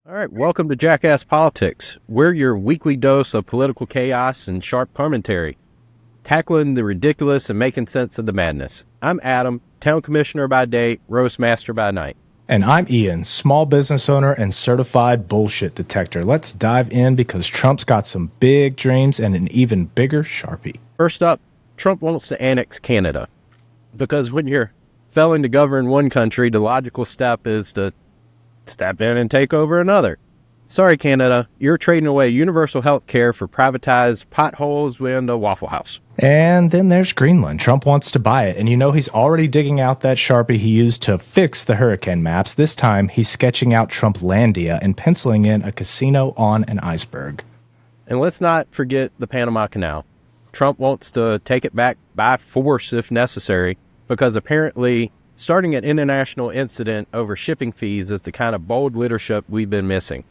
All right, welcome to Jackass Politics. We're your weekly dose of political chaos and sharp commentary, tackling the ridiculous and making sense of the madness. I'm Adam, town commissioner by day, roast master by night. And I'm Ian, small business owner and certified bullshit detector. Let's dive in because Trump's got some big dreams and an even bigger Sharpie. First up, Trump wants to annex Canada. Because when you're failing to govern one country, the logical step is to step in and take over another. Sorry, Canada, you're trading away universal health care for privatized potholes and a Waffle House. And then there's Greenland. Trump wants to buy it. And you know he's already digging out that Sharpie he used to fix the hurricane maps. This time, he's sketching out Trumplandia and penciling in a casino on an iceberg. And let's not forget the Panama Canal. Trump wants to take it back by force if necessary, because apparently starting an international incident over shipping fees is the kind of bold leadership we've been missing.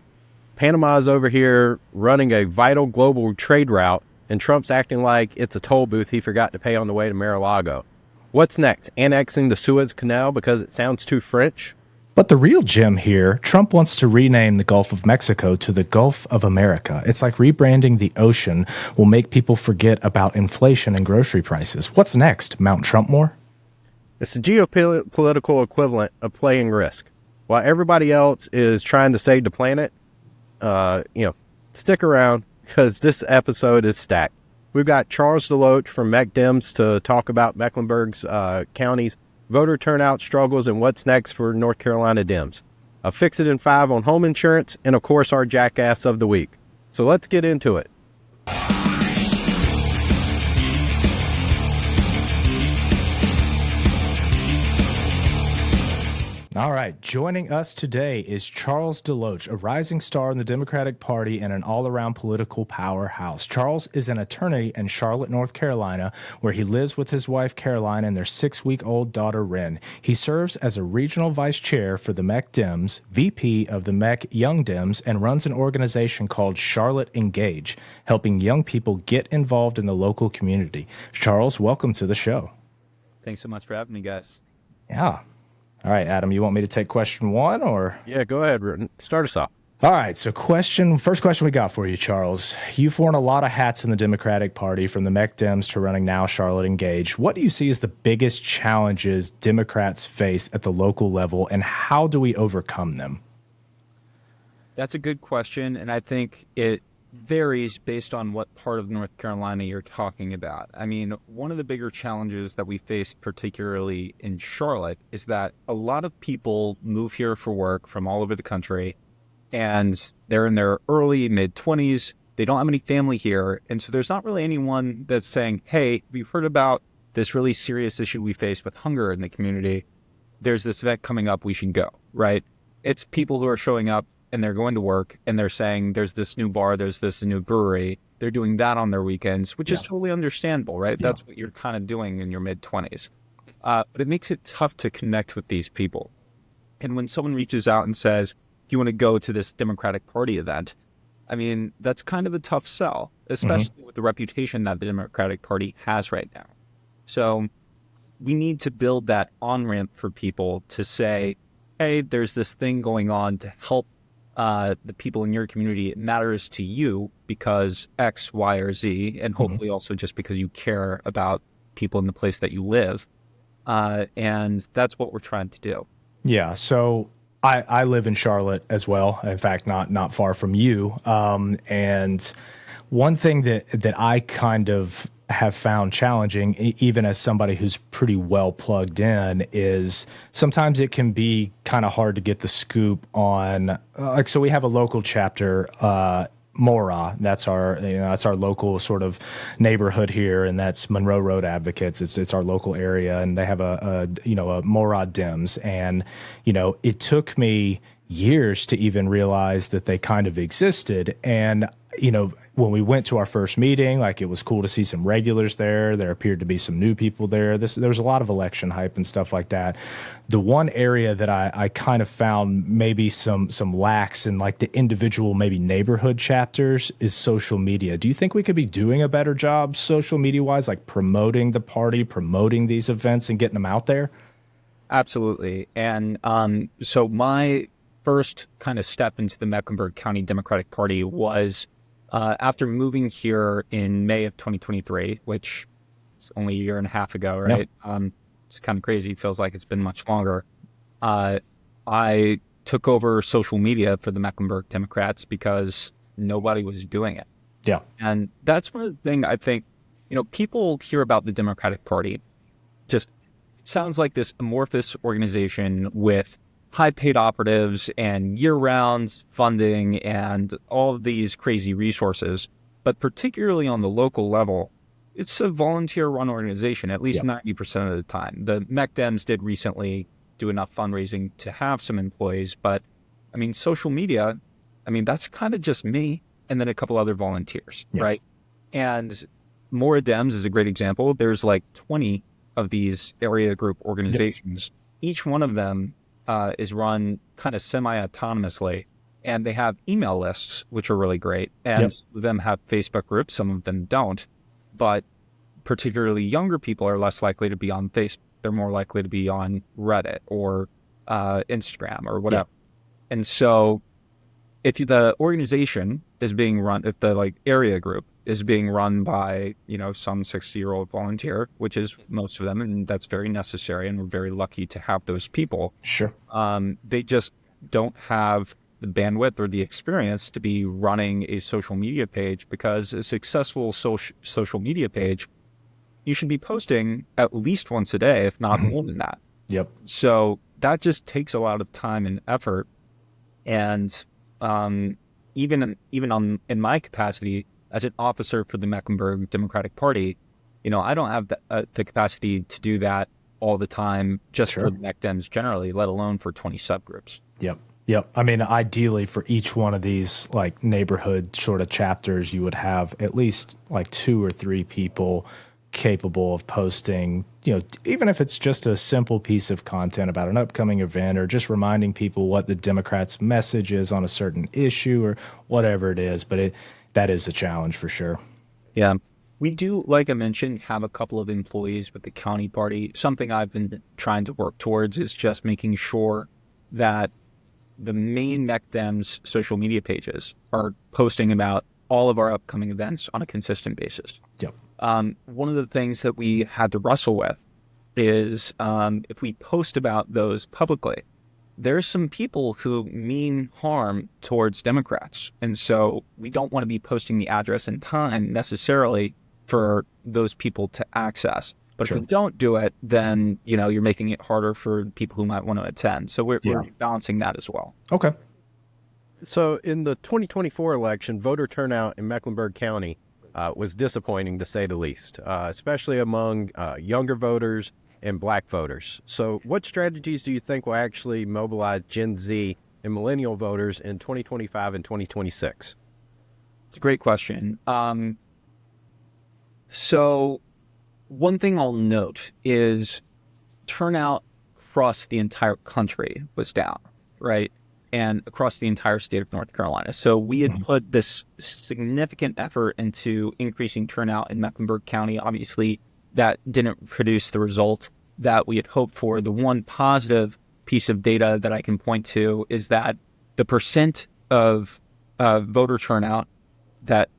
Panama's over here running a vital global trade route, and Trump's acting like it's a toll booth he forgot to pay on the way to Mar-a-Lago. What's next? Annexing the Suez Canal because it sounds too French? But the real gem here, Trump wants to rename the Gulf of Mexico to the Gulf of America. It's like rebranding the ocean will make people forget about inflation and grocery prices. What's next? Mount Trump more? It's the geopolitical equivalent of playing Risk. While everybody else is trying to save the planet, stick around because this episode is stacked. We've got Charles DeLoach from Mech Dems to talk about Mecklenburg's county's voter turnout struggles and what's next for North Carolina Dems. A Fix It in 5 on home insurance, and of course our Jackass of the Week. So let's get into it. All right, joining us today is Charles DeLoach, a rising star in the Democratic Party and an all-around political powerhouse. Charles is an attorney in Charlotte, North Carolina, where he lives with his wife, Caroline, and their 6-week-old daughter, Ren. He serves as a regional vice chair for the Mech Dems, VP of the Mech Young Dems, and runs an organization called Charlotte Engage, helping young people get involved in the local community. Charles, welcome to the show. Thanks so much for having me, guys. Yeah. All right, Adam, you want me to take question one or? Yeah, go ahead. Start us off. All right, so first question we got for you, Charles. You've worn a lot of hats in the Democratic Party, from the Mech Dems to running now Charlotte Engage. What do you see as the biggest challenges Democrats face at the local level, and how do we overcome them? That's a good question, and I think it varies based on what part of North Carolina you're talking about. I mean, one of the bigger challenges that we face, particularly in Charlotte, is that a lot of people move here for work from all over the country, and they're in their early, mid-20s. They don't have any family here, and so there's not really anyone that's saying, hey, we've heard about this really serious issue we face with hunger in the community. There's this event coming up, we should go, right? It's people who are showing up and they're going to work and they're saying there's this new bar, there's this new brewery. They're doing that on their weekends, which is totally understandable, right? That's what you're kind of doing in your mid-20s. But it makes it tough to connect with these people. And when someone reaches out and says, you want to go to this Democratic Party event, I mean, that's kind of a tough sell, especially with the reputation that the Democratic Party has right now. So we need to build that on-ramp for people to say, hey, there's this thing going on to help the people in your community. It matters to you because X, Y, or Z, and hopefully also just because you care about people in the place that you live. And that's what we're trying to do. Yeah, so I live in Charlotte as well. In fact, not far from you. And one thing that I kind of have found challenging, even as somebody who's pretty well plugged in, is sometimes it can be kind of hard to get the scoop on, so we have a local chapter, Mora. That's our local sort of neighborhood here, and that's Monroe Road Advocates. It's our local area, and they have a Mora Dems, and it took me years to even realize that they kind of existed. And when we went to our first meeting, like, it was cool to see some regulars there. There appeared to be some new people there. There was a lot of election hype and stuff like that. The one area that I kind of found maybe some lacks in, like, the individual maybe neighborhood chapters is social media. Do you think we could be doing a better job social media wise, like promoting the party, promoting these events and getting them out there? Absolutely. And so my first kind of step into the Mecklenburg County Democratic Party was after moving here in May of 2023, which is only a year and a half ago, right? Yep. It's kind of crazy. It feels like it's been much longer. I took over social media for the Mecklenburg Democrats because nobody was doing it. Yeah. And that's one of the things I think, people hear about the Democratic Party. Just it sounds like this amorphous organization with high-paid operatives and year-round funding and all of these crazy resources. But particularly on the local level, it's a volunteer-run organization, at least 90% of the time. The Mech Dems did recently do enough fundraising to have some employees, but social media, that's kind of just me and then a couple other volunteers, right? And Mora Dems is a great example. There's like 20 of these area group organizations. Each one of them is run kind of semi-autonomously, and they have email lists, which are really great. And some of them have Facebook groups, some of them don't. But particularly younger people are less likely to be on Facebook. They're more likely to be on Reddit or Instagram or whatever. And so if the organization is being run, if the area group is being run by, some 60-year-old volunteer, which is most of them, and that's very necessary, and we're very lucky to have those people. Sure. They just don't have the bandwidth or the experience to be running a social media page, because a successful social media page, you should be posting at least once a day, if not more than that. Yep. So that just takes a lot of time and effort. And even in my capacity as an officer for the Mecklenburg Democratic Party, I don't have the capacity to do that all the time just for the Mech Dems generally, let alone for 20 subgroups. Yep. Ideally for each one of these neighborhood sort of chapters, you would have at least 2 or 3 people capable of posting, even if it's just a simple piece of content about an upcoming event or just reminding people what the Democrats' message is on a certain issue or whatever it is. But that is a challenge for sure. Yeah. We do, like I mentioned, have a couple of employees with the county party. Something I've been trying to work towards is just making sure that the main Mech Dems social media pages are posting about all of our upcoming events on a consistent basis. Yep. One of the things that we had to wrestle with is if we post about those publicly, there's some people who mean harm towards Democrats. And so we don't want to be posting the address and time necessarily for those people to access. But if we don't do it, then, you're making it harder for people who might want to attend. So we're balancing that as well. Okay. So in the 2024 election, voter turnout in Mecklenburg County was disappointing, to say the least, especially among younger voters and Black voters. So what strategies do you think will actually mobilize Gen Z and millennial voters in 2025 and 2026? It's a great question. So one thing I'll note is turnout across the entire country was down, right? And across the entire state of North Carolina. So we had put this significant effort into increasing turnout in Mecklenburg County. Obviously, that didn't produce the result that we had hoped for. The one positive piece of data that I can point to is that the percent of voter turnout that,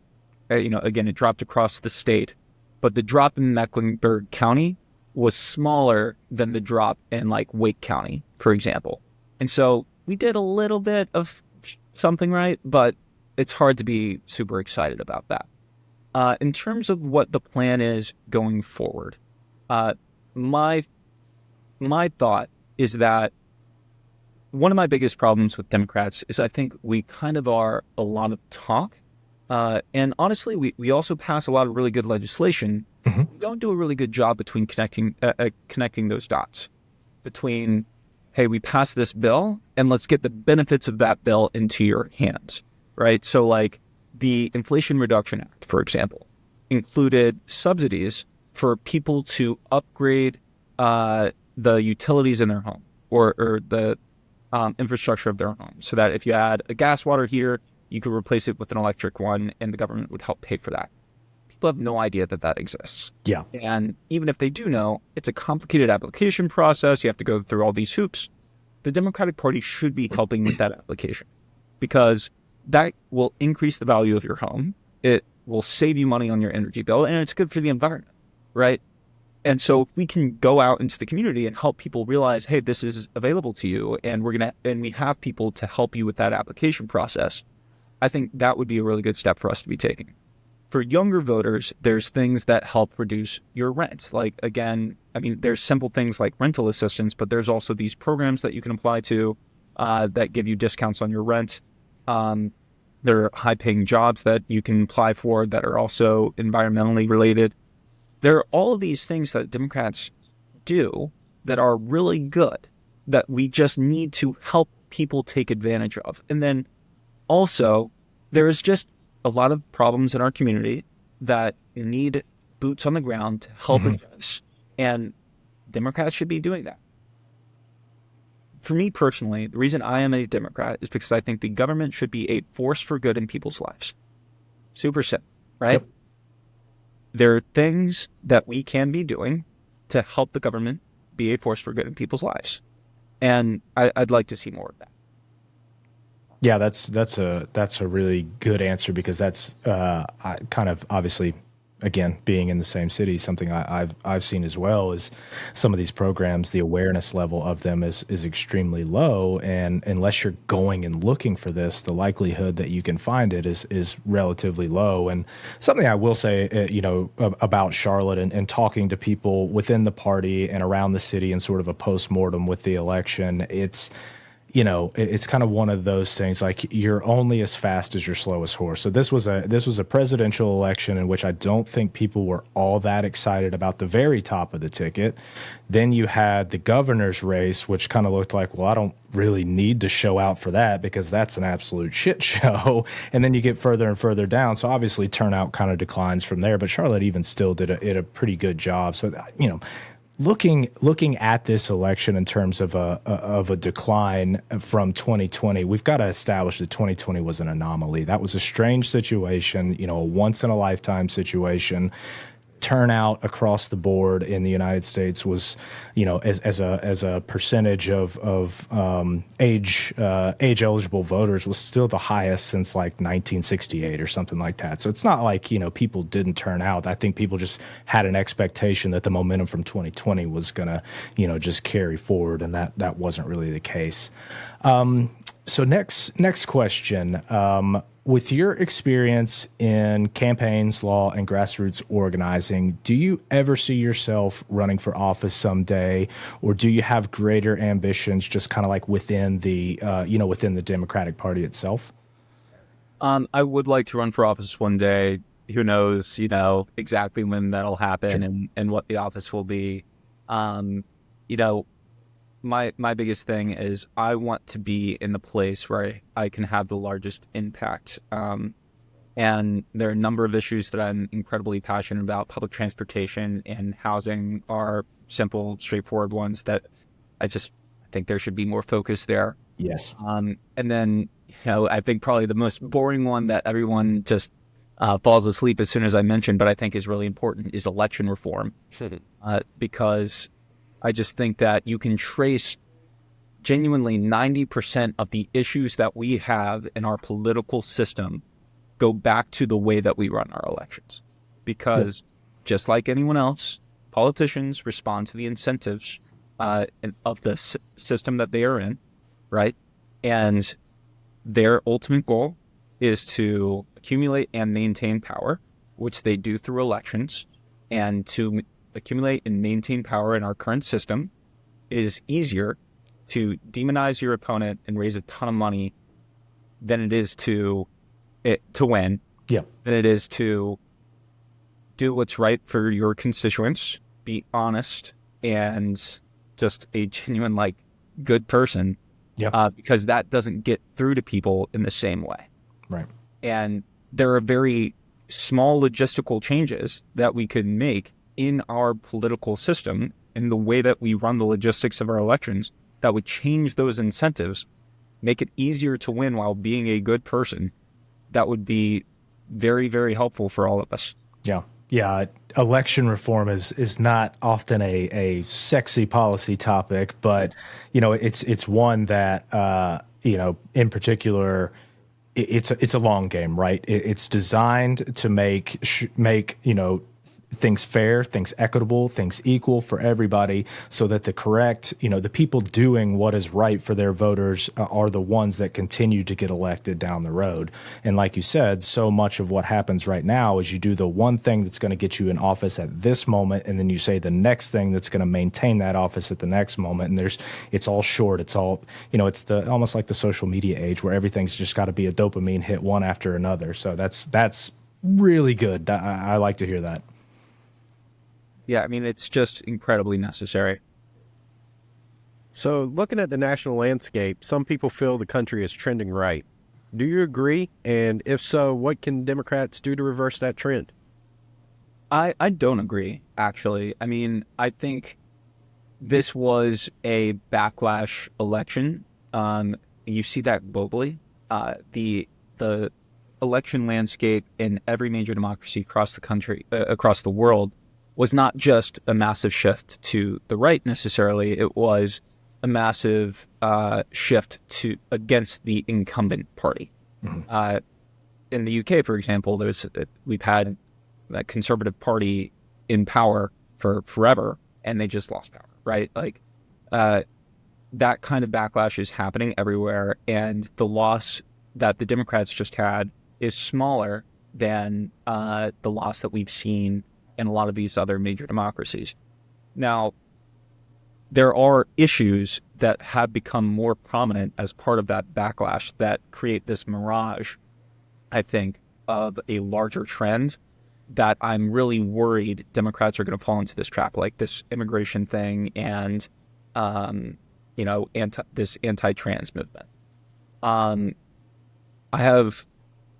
again, it dropped across the state, but the drop in Mecklenburg County was smaller than the drop in Wake County, for example. And so we did a little bit of something right, but it's hard to be super excited about that. In terms of what the plan is going forward, my thought is that one of my biggest problems with Democrats is I think we kind of are a lot of talk. And honestly, we also pass a lot of really good legislation. We don't do a really good job between connecting those dots between, hey, we passed this bill and let's get the benefits of that bill into your hands, right? So the Inflation Reduction Act, for example, included subsidies for people to upgrade the utilities in their home or the infrastructure of their home, so that if you had a gas water heater, you could replace it with an electric one and the government would help pay for that. People have no idea that exists. Yeah. And even if they do know, it's a complicated application process. You have to go through all these hoops. the Democratic Party should be helping with that application, because that will increase the value of your home. It will save you money on your energy bill, and it's good for the environment, right? And so if we can go out into the community and help people realize, hey, this is available to you, and we have people to help you with that application process, I think that would be a really good step for us to be taking. For younger voters, there's things that help reduce your rent. Like, again, I mean, there's simple things like rental assistance, but there's also these programs that you can apply to that give you discounts on your rent. There are high-paying jobs that you can apply for that are also environmentally related. There are all of these things that Democrats do that are really good, that we just need to help people take advantage of. And then also, there is just a lot of problems in our community that need boots on the ground to help address. And Democrats should be doing that. For me personally, the reason I am a Democrat is because I think the government should be a force for good in people's lives. Super simple, right? Yep. There are things that we can be doing to help the government be a force for good in people's lives. And I'd like to see more of that. Yeah, that's a really good answer, because that's kind of obviously, again, being in the same city, something I've seen as well is some of these programs, the awareness level of them is extremely low, and unless you're going and looking for this, the likelihood that you can find it is relatively low. And something I will say, about Charlotte and talking to people within the party and around the city and sort of a postmortem with the election, it's kind of one of those things, like, you're only as fast as your slowest horse. So this was a presidential election in which I don't think people were all that excited about the very top of the ticket. Then you had the governor's race, which kind of looked like, well, I don't really need to show out for that because that's an absolute shit show. And then you get further and further down. So obviously turnout kind of declines from there. But Charlotte even still did a pretty good job. So, looking at this election in terms of a decline from 2020, we've got to establish that 2020 was an anomaly. That was a strange situation, a once in a lifetime situation. Turnout across the board in the United States was, as a percentage of age eligible voters, was still the highest since like 1968 or something like that. So it's not like people didn't turn out. I think people just had an expectation that the momentum from 2020 was gonna just carry forward, and that wasn't really the case. So next question. With your experience in campaigns, law, and grassroots organizing, do you ever see yourself running for office someday, or do you have greater ambitions just kind of like within the Democratic Party itself? I would like to run for office one day. Who knows, exactly when that'll happen. Sure. and what the office will be. My biggest thing is I want to be in the place where I can have the largest impact. And there are a number of issues that I'm incredibly passionate about. Public transportation and housing are simple, straightforward ones that I think there should be more focus there. Yes. And then, I think probably the most boring one that everyone just falls asleep as soon as I mention, but I think is really important, is election reform. Because I just think that you can trace genuinely 90% of the issues that we have in our political system go back to the way that we run our elections. Because just like anyone else, politicians respond to the incentives of the system that they are in, right? And their ultimate goal is to accumulate and maintain power, which they do through elections. And to accumulate and maintain power in our current system, it is easier to demonize your opponent and raise a ton of money than it is to win. Yeah. Than it is to do what's right for your constituents, be honest, and just a genuine, good person. Yeah. Because that doesn't get through to people in the same way. Right. And there are very small logistical changes that we could make in our political system, in the way that we run the logistics of our elections, that would change those incentives, make it easier to win while being a good person. That would be very, very helpful for all of us. Yeah. Yeah, election reform is not often a sexy policy topic, but it's one that in particular it's a long game, right? It's designed to make things fair, things equitable, things equal for everybody, so that the people doing what is right for their voters are the ones that continue to get elected down the road. And like you said, so much of what happens right now is you do the one thing that's going to get you in office at this moment, and then you say the next thing that's going to maintain that office at the next moment. And it's all short. It's all, it's almost like the social media age where everything's just got to be a dopamine hit one after another. So that's really good. I like to hear that. Yeah, I mean, it's just incredibly necessary. So, looking at the national landscape, some people feel the country is trending right. Do you agree? And if so, what can Democrats do to reverse that trend? I don't agree, actually. I mean, I think this was a backlash election. You see that globally. The election landscape in every major democracy across the country, across the world, was not just a massive shift to the right necessarily. It was a massive shift against the incumbent party. Mm-hmm. In the UK, for example, we've had that Conservative Party in power for forever, and they just lost power, right? Like that kind of backlash is happening everywhere, and the loss that the Democrats just had is smaller than the loss that we've seen in a lot of these other major democracies. Now, there are issues that have become more prominent as part of that backlash that create this mirage, I think, of a larger trend that I'm really worried Democrats are going to fall into this trap, like this immigration thing and, this anti-trans movement. I have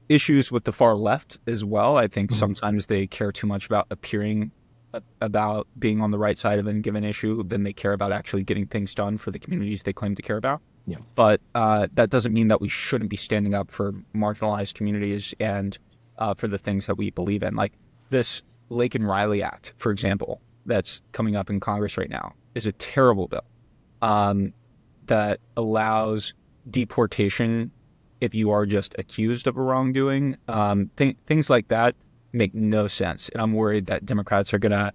issues with the far left as well. I think sometimes they care too much about appearing about being on the right side of a given issue than they care about actually getting things done for the communities they claim to care about. Yeah. But that doesn't mean that we shouldn't be standing up for marginalized communities and for the things that we believe in. Like this Lake and Riley Act, for example, that's coming up in Congress right now, is a terrible bill that allows deportation if you are just accused of a wrongdoing. Things like that make no sense. And I'm worried that Democrats are going to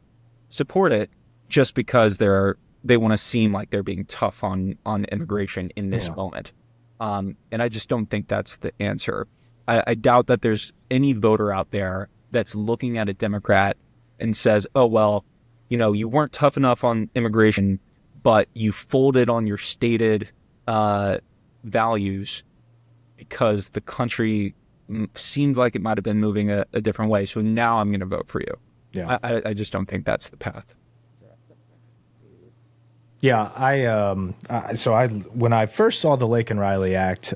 support it just because they want to seem like they're being tough on immigration in this moment. And I just don't think that's the answer. I doubt that there's any voter out there that's looking at a Democrat and says, oh, well, you weren't tough enough on immigration, but you folded on your stated values because the country seemed like it might have been moving a different way. So now I'm going to vote for you. Yeah, I just don't think that's the path. Yeah, when I first saw the Lake and Riley Act,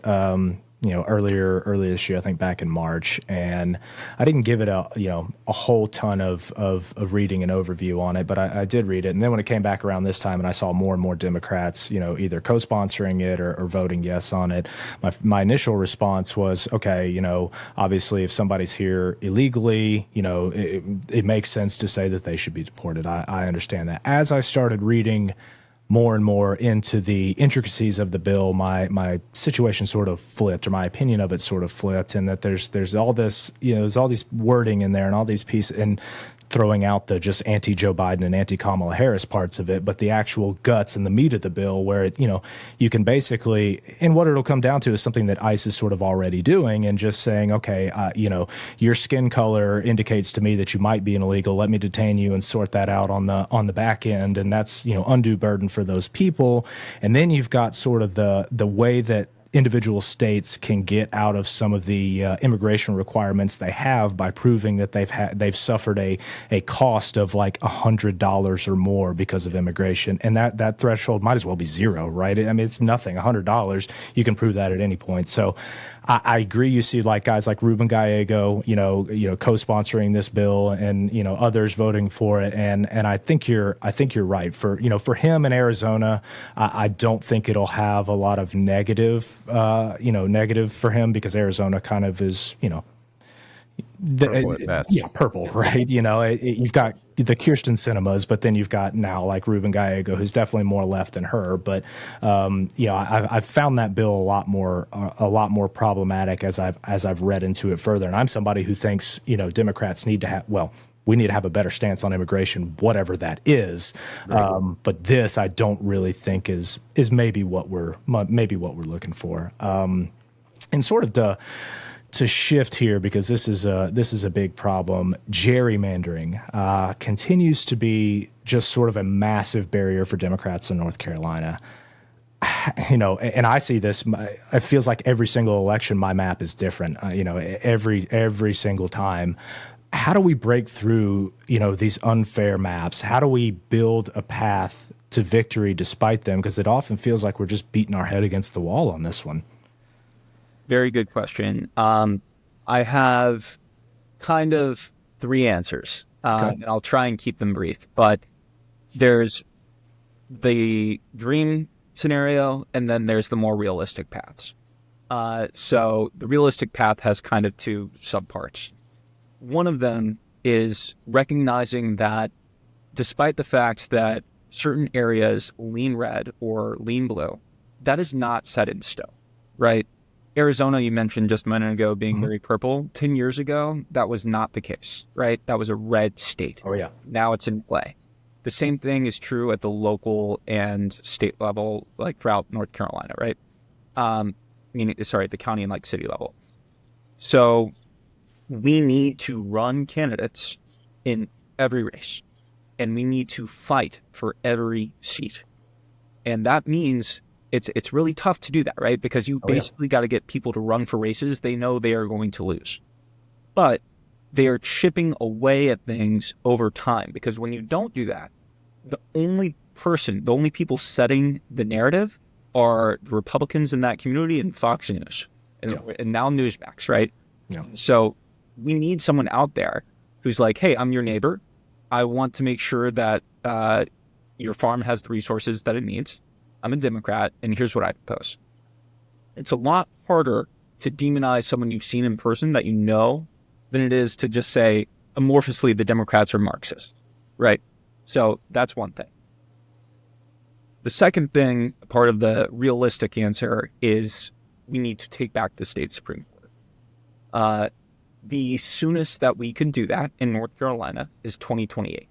earlier this year, I think back in March, and I didn't give it a whole ton of reading and overview on it, but I did read it. And then when it came back around this time and I saw more and more Democrats, either co-sponsoring it or voting yes on it, my initial response was, okay, obviously if somebody's here illegally, it makes sense to say that they should be deported. I understand that. As I started reading more and more into the intricacies of the bill, my situation sort of flipped, or my opinion of it sort of flipped, and that there's all this, there's all these wording in there and all these pieces, and throwing out the just anti-Joe Biden and anti-Kamala Harris parts of it, but the actual guts and the meat of the bill where it, you can basically, and what it'll come down to is something that ICE is sort of already doing and just saying, okay, your skin color indicates to me that you might be an illegal. Let me detain you and sort that out on the back end. And that's, undue burden for those people. And then you've got sort of the way that individual states can get out of some of the immigration requirements they have by proving that they've suffered a cost of like $100 or more because of immigration, and that threshold might as well be zero, right? I mean, it's nothing. $100, you can prove that at any point. So I agree. You see like guys like Ruben Gallego, co-sponsoring this bill, and others voting for it, and I think you're right. For him in Arizona, I don't think it'll have a lot of negative for him, because Arizona kind of is Purple at best. Yeah, purple, right? You've got the Kirsten Cinemas, but then you've got now like Ruben Gallego, who's definitely more left than her. But I've found that bill a lot more problematic as I've read into it further. And I'm somebody who thinks Democrats need to have we need to have a better stance on immigration, whatever that is. Right. But this, I don't really think is maybe what we're looking for. And sort of to shift here, because this is a big problem. Gerrymandering continues to be just sort of a massive barrier for Democrats in North Carolina. And I see this. It feels like every single election, my map is different. Every single time. How do we break through these unfair maps? How do we build a path to victory despite them? Because it often feels like we're just beating our head against the wall on this one. Very good question. I have kind of three answers, and I'll try and keep them brief. But there's the dream scenario, and then there's the more realistic paths. So the realistic path has kind of two subparts. One of them is recognizing that despite the fact that certain areas lean red or lean blue, that is not set in stone, right? Arizona, you mentioned just a minute ago, being very purple. 10 years ago, that was not the case, right? That was a red state. Oh, yeah. Now it's in play. The same thing is true at the local and state level, like throughout North Carolina, right? The county and like city level. So we need to run candidates in every race, and we need to fight for every seat. And that means it's really tough to do that, right? Because you basically got to get people to run for races they know they are going to lose. But they are chipping away at things over time, because when you don't do that, the only people setting the narrative are the Republicans in that community and Fox News and now Newsmax, right? Yeah. So we need someone out there who's like, hey, I'm your neighbor. I want to make sure that your farm has the resources that it needs. I'm a Democrat, and here's what I propose. It's a lot harder to demonize someone you've seen in person that you know than it is to just say amorphously the Democrats are Marxist, right? So that's one thing. The second thing, part of the realistic answer, is we need to take back the state Supreme Court. The soonest that we can do that in North Carolina is 2028.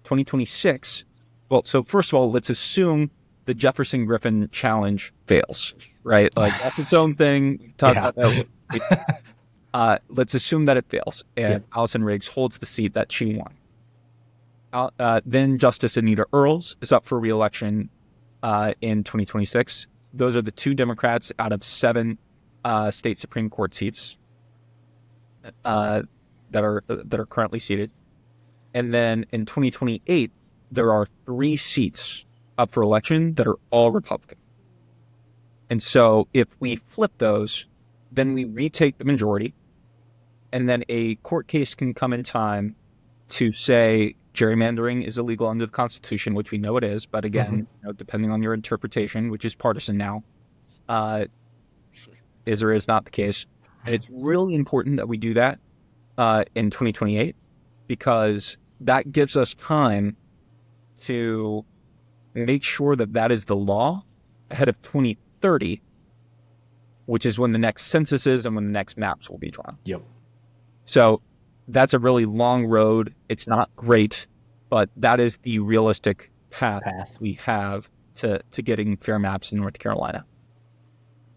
2026, well, so first of all, let's assume the Jefferson Griffin challenge fails, right? Like, that's its own thing. Talk about that. Let's assume that it fails, and Allison Riggs holds the seat that she won. Then Justice Anita Earls is up for re-election in 2026. Those are the two Democrats out of 7 state Supreme Court seats that are currently seated. And then in 2028, there are 3 seats up for election that are all Republican. And so if we flip those, then we retake the majority, and then a court case can come in time to say gerrymandering is illegal under the Constitution, which we know it is, but again, depending on your interpretation, which is partisan now, is or is not the case. And it's really important that we do that in 2028, because that gives us time to make sure that that is the law ahead of 2030, which is when the next census is and when the next maps will be drawn. Yep. So that's a really long road. It's not great, but that is the realistic path we have to getting fair maps in North Carolina.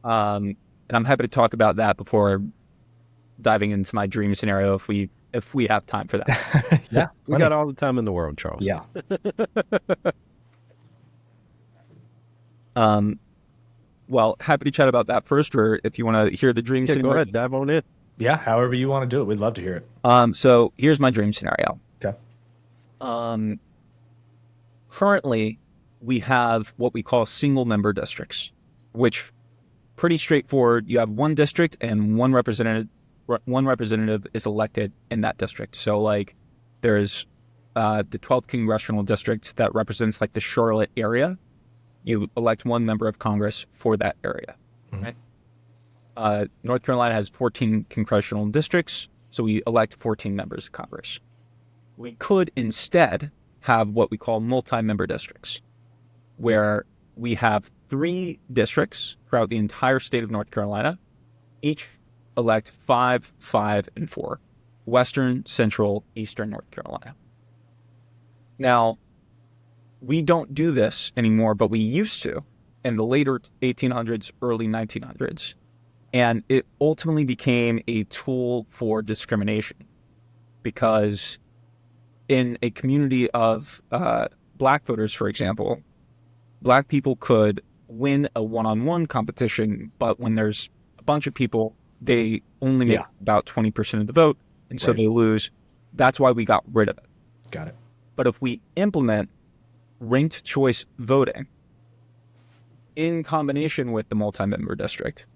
And I'm happy to talk about that before diving into my dream scenario if we have time for that. Yeah, we got all the time in the world, Charles. Yeah. Well, happy to chat about that first, or if you want to hear the dream scenario. Go ahead, dive on it. Yeah, however you want to do it. We'd love to hear it. So here's my dream scenario. Okay. Currently, we have what we call single member districts, which pretty straightforward. You have one district and one representative is elected in that district. So like there's the 12th congressional district that represents like the Charlotte area. You elect one member of Congress for that area. Right? North Carolina has 14 congressional districts. So we elect 14 members of Congress. We could instead have what we call multi-member districts, where we have 3 districts throughout the entire state of North Carolina, each elect 5, 5, and 4, Western, Central, Eastern North Carolina. Now, we don't do this anymore, but we used to in the later 1800s, early 1900s. And it ultimately became a tool for discrimination because in a community of black voters, for example, black people could win a one-on-one competition, but when there's a bunch of people, they only make about 20% of the vote, and so they lose. That's why we got rid of it. Got it. But if we implement ranked choice voting in combination with the multi-member district,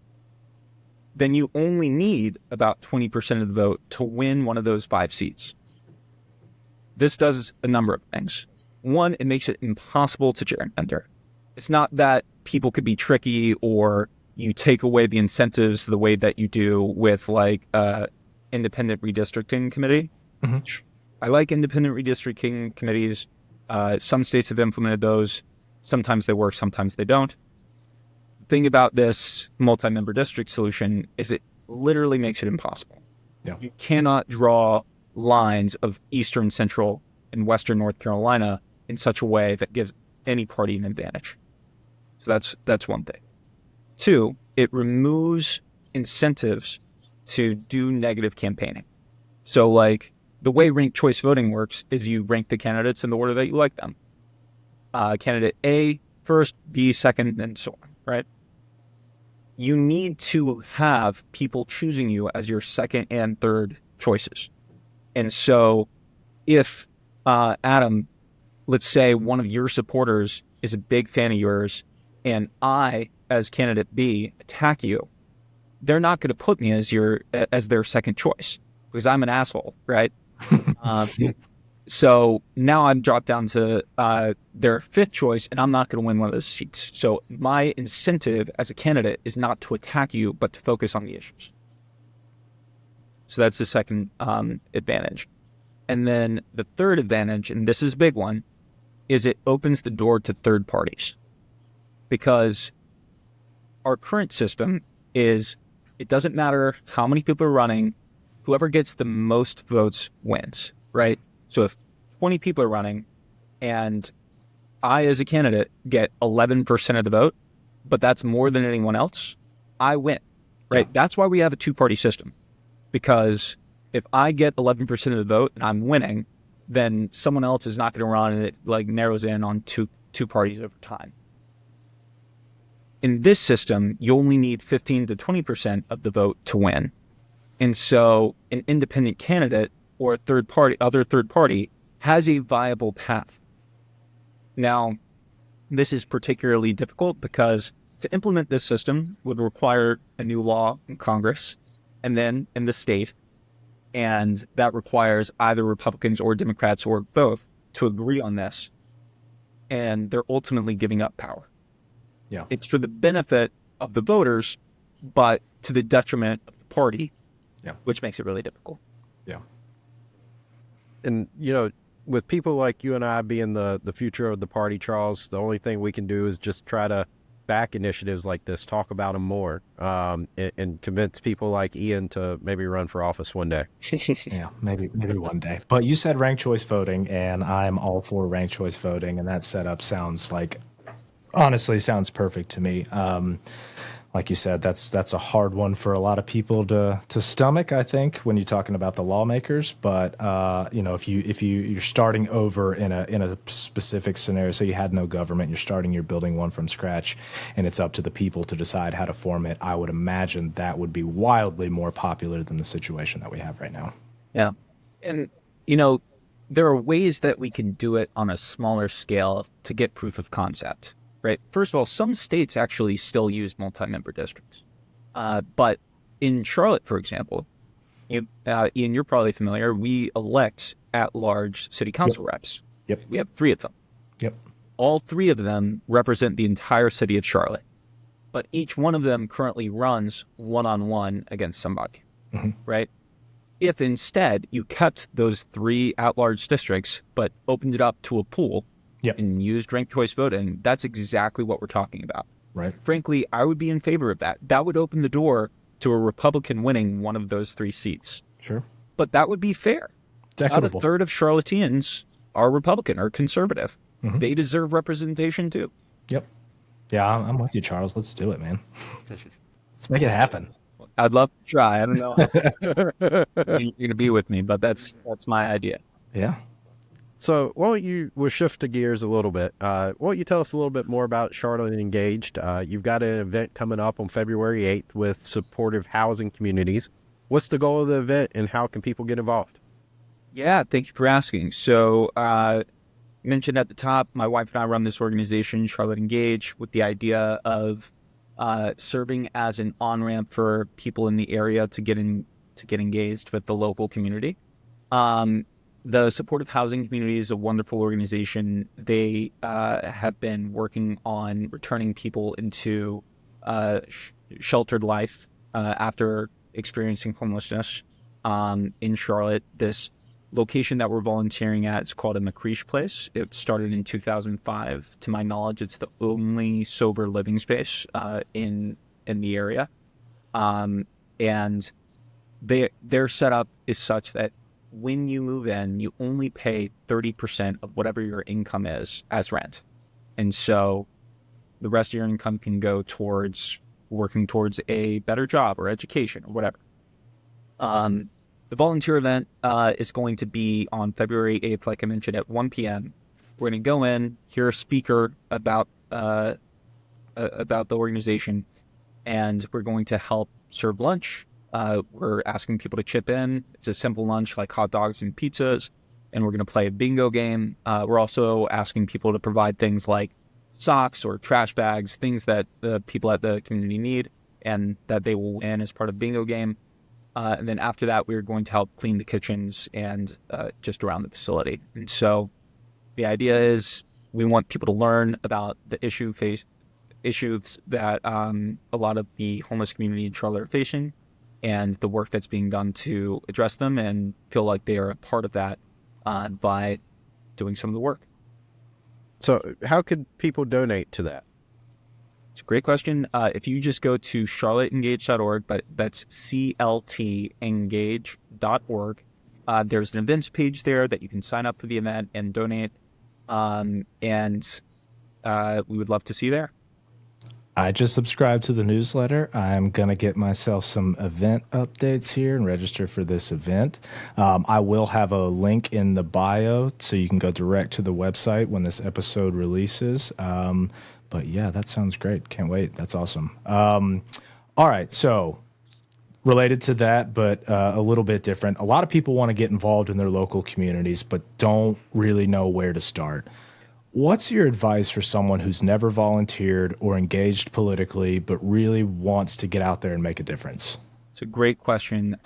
then you only need about 20% of the vote to win one of those 5 seats. This does a number of things. One, it makes it impossible to gerrymander. It's not that people could be tricky or you take away the incentives the way that you do with like independent redistricting committee. Mm-hmm. I like independent redistricting committees. Some states have implemented those. Sometimes they work, sometimes they don't. The thing about this multi-member district solution is it literally makes it impossible. Yeah. You cannot draw lines of Eastern, Central, and Western North Carolina in such a way that gives any party an advantage. So that's one thing. 2, it removes incentives to do negative campaigning. So like the way ranked choice voting works is you rank the candidates in the order that you like them. Candidate A first, B second, and so on, right? You need to have people choosing you as your second and third choices. And so if, Adam, let's say one of your supporters is a big fan of yours and I, as candidate B, attack you, they're not going to put me as their second choice because I'm an asshole, right? So now I'm dropped down to their 5th choice and I'm not going to win one of those seats. So my incentive as a candidate is not to attack you, but to focus on the issues. So that's the second advantage. And then the third advantage, and this is a big one, is it opens the door to third parties. Because our current system is, it doesn't matter how many people are running, whoever gets the most votes wins, right? So if 20 people are running and I as a candidate get 11% of the vote, but that's more than anyone else, I win, right? Yeah. That's why we have a 2-party system. Because if I get 11% of the vote and I'm winning, then someone else is not going to run and it like narrows in on two parties over time. In this system, you only need 15 to 20% of the vote to win. And so an independent candidate or other third party has a viable path. Now, this is particularly difficult because to implement this system would require a new law in Congress and then in the state. And that requires either Republicans or Democrats or both to agree on this. And they're ultimately giving up power. Yeah. It's for the benefit of the voters, but to the detriment of the party, which makes it really difficult. Yeah. And, you know, with people like you and I being the future of the party, Charles, the only thing we can do is just try to back initiatives like this, talk about them more, and convince people like Ian to maybe run for office one day. Yeah, maybe one day. But you said ranked choice voting, and I'm all for ranked choice voting, and that setup honestly sounds perfect to me. Like you said, that's a hard one for a lot of people to stomach, I think, when you're talking about the lawmakers. But you know, if you're starting over in a specific scenario, so you had no government, you're building one from scratch, and it's up to the people to decide how to form it. I would imagine that would be wildly more popular than the situation that we have right now. Yeah, and you know, there are ways that we can do it on a smaller scale to get proof of concept. Right. First of all, some states actually still use multi-member districts. But in Charlotte, for example, Ian, you're probably familiar, we elect at-large city council reps. Yep. We have 3 of them. Yep. All 3 of them represent the entire city of Charlotte. But each one of them currently runs one-on-one against somebody. Mm-hmm. Right? If instead you kept those 3 at-large districts, but opened it up to a pool and used ranked choice voting, that's exactly what we're talking about. Right. Frankly, I would be in favor of that. That would open the door to a Republican winning one of those 3 seats. Sure. But that would be fair. It's equitable. About a third of Charlotteans are Republican or conservative. They deserve representation too. Yep. Yeah, I'm with you, Charles. Let's do it, man. Let's make it happen. I'd love to try. I don't know how you're going to be with me, but that's my idea. Yeah. So, we'll shift the gears a little bit. Why don't you tell us a little bit more about Charlotte Engaged? You've got an event coming up on February 8th with supportive housing communities. What's the goal of the event, and how can people get involved? Yeah, thank you for asking. So, mentioned at the top, my wife and I run this organization, Charlotte Engage, with the idea of serving as an on-ramp for people in the area to get engaged with the local community. The Supportive Housing Community is a wonderful organization. They have been working on returning people into sheltered life after experiencing homelessness in Charlotte. This location that we're volunteering at is called a McCreesh Place. It started in 2005. To my knowledge, it's the only sober living space in the area. And their setup is such that when you move in, you only pay 30% of whatever your income is as rent. And so the rest of your income can go towards working towards a better job or education or whatever. The volunteer event is going to be on February 8th, like I mentioned, at 1 p.m. We're going to go in, hear a speaker about the organization, and we're going to help serve lunch. We're asking people to chip in. It's a simple lunch like hot dogs and pizzas, and we're going to play a bingo game. We're also asking people to provide things like socks or trash bags, things that the people at the community need and that they will win as part of the bingo game. And then after that, we're going to help clean the kitchens and just around the facility. And so the idea is we want people to learn about the issues that a lot of the homeless community in Charlotte are facing and the work that's being done to address them and feel like they are a part of that by doing some of the work. So how could people donate to that? It's a great question. If you just go to charlotteengage.org, but that's CLTengage.org, there's an events page there that you can sign up for the event and donate. And we would love to see you there. I just subscribed to the newsletter. I'm going to get myself some event updates here and register for this event. I will have a link in the bio so you can go direct to the website when this episode releases. But yeah, that sounds great. Can't wait. That's awesome. All right. So related to that, but a little bit different. A lot of people want to get involved in their local communities, but don't really know where to start. What's your advice for someone who's never volunteered or engaged politically, but really wants to get out there and make a difference? It's a great question.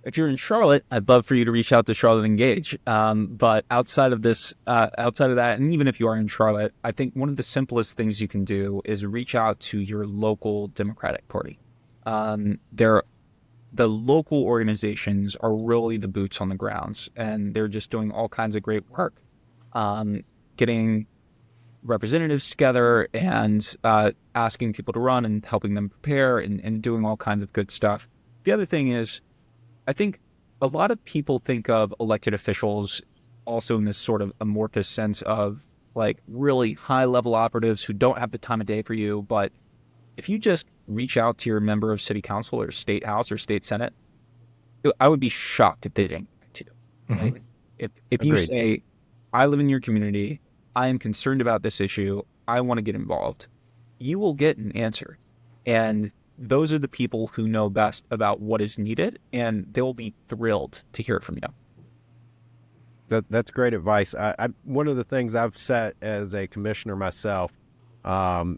If you're in Charlotte, I'd love for you to reach out to Charlotte Engage. But outside of that, and even if you are in Charlotte, I think one of the simplest things you can do is reach out to your local Democratic Party. The local organizations are really the boots on the grounds, and they're just doing all kinds of great work. Getting representatives together and asking people to run and helping them prepare and doing all kinds of good stuff. The other thing is, I think a lot of people think of elected officials also in this sort of amorphous sense of like really high-level operatives who don't have the time of day for you. But if you just reach out to your member of city council or state house or state senate, I would be shocked if they didn't get back to you. Right? Mm-hmm. If you say, I live in your community, I am concerned about this issue, I want to get involved, you will get an answer. And those are the people who know best about what is needed, and they'll be thrilled to hear from you. That's great advice. One of the things I've set as a commissioner myself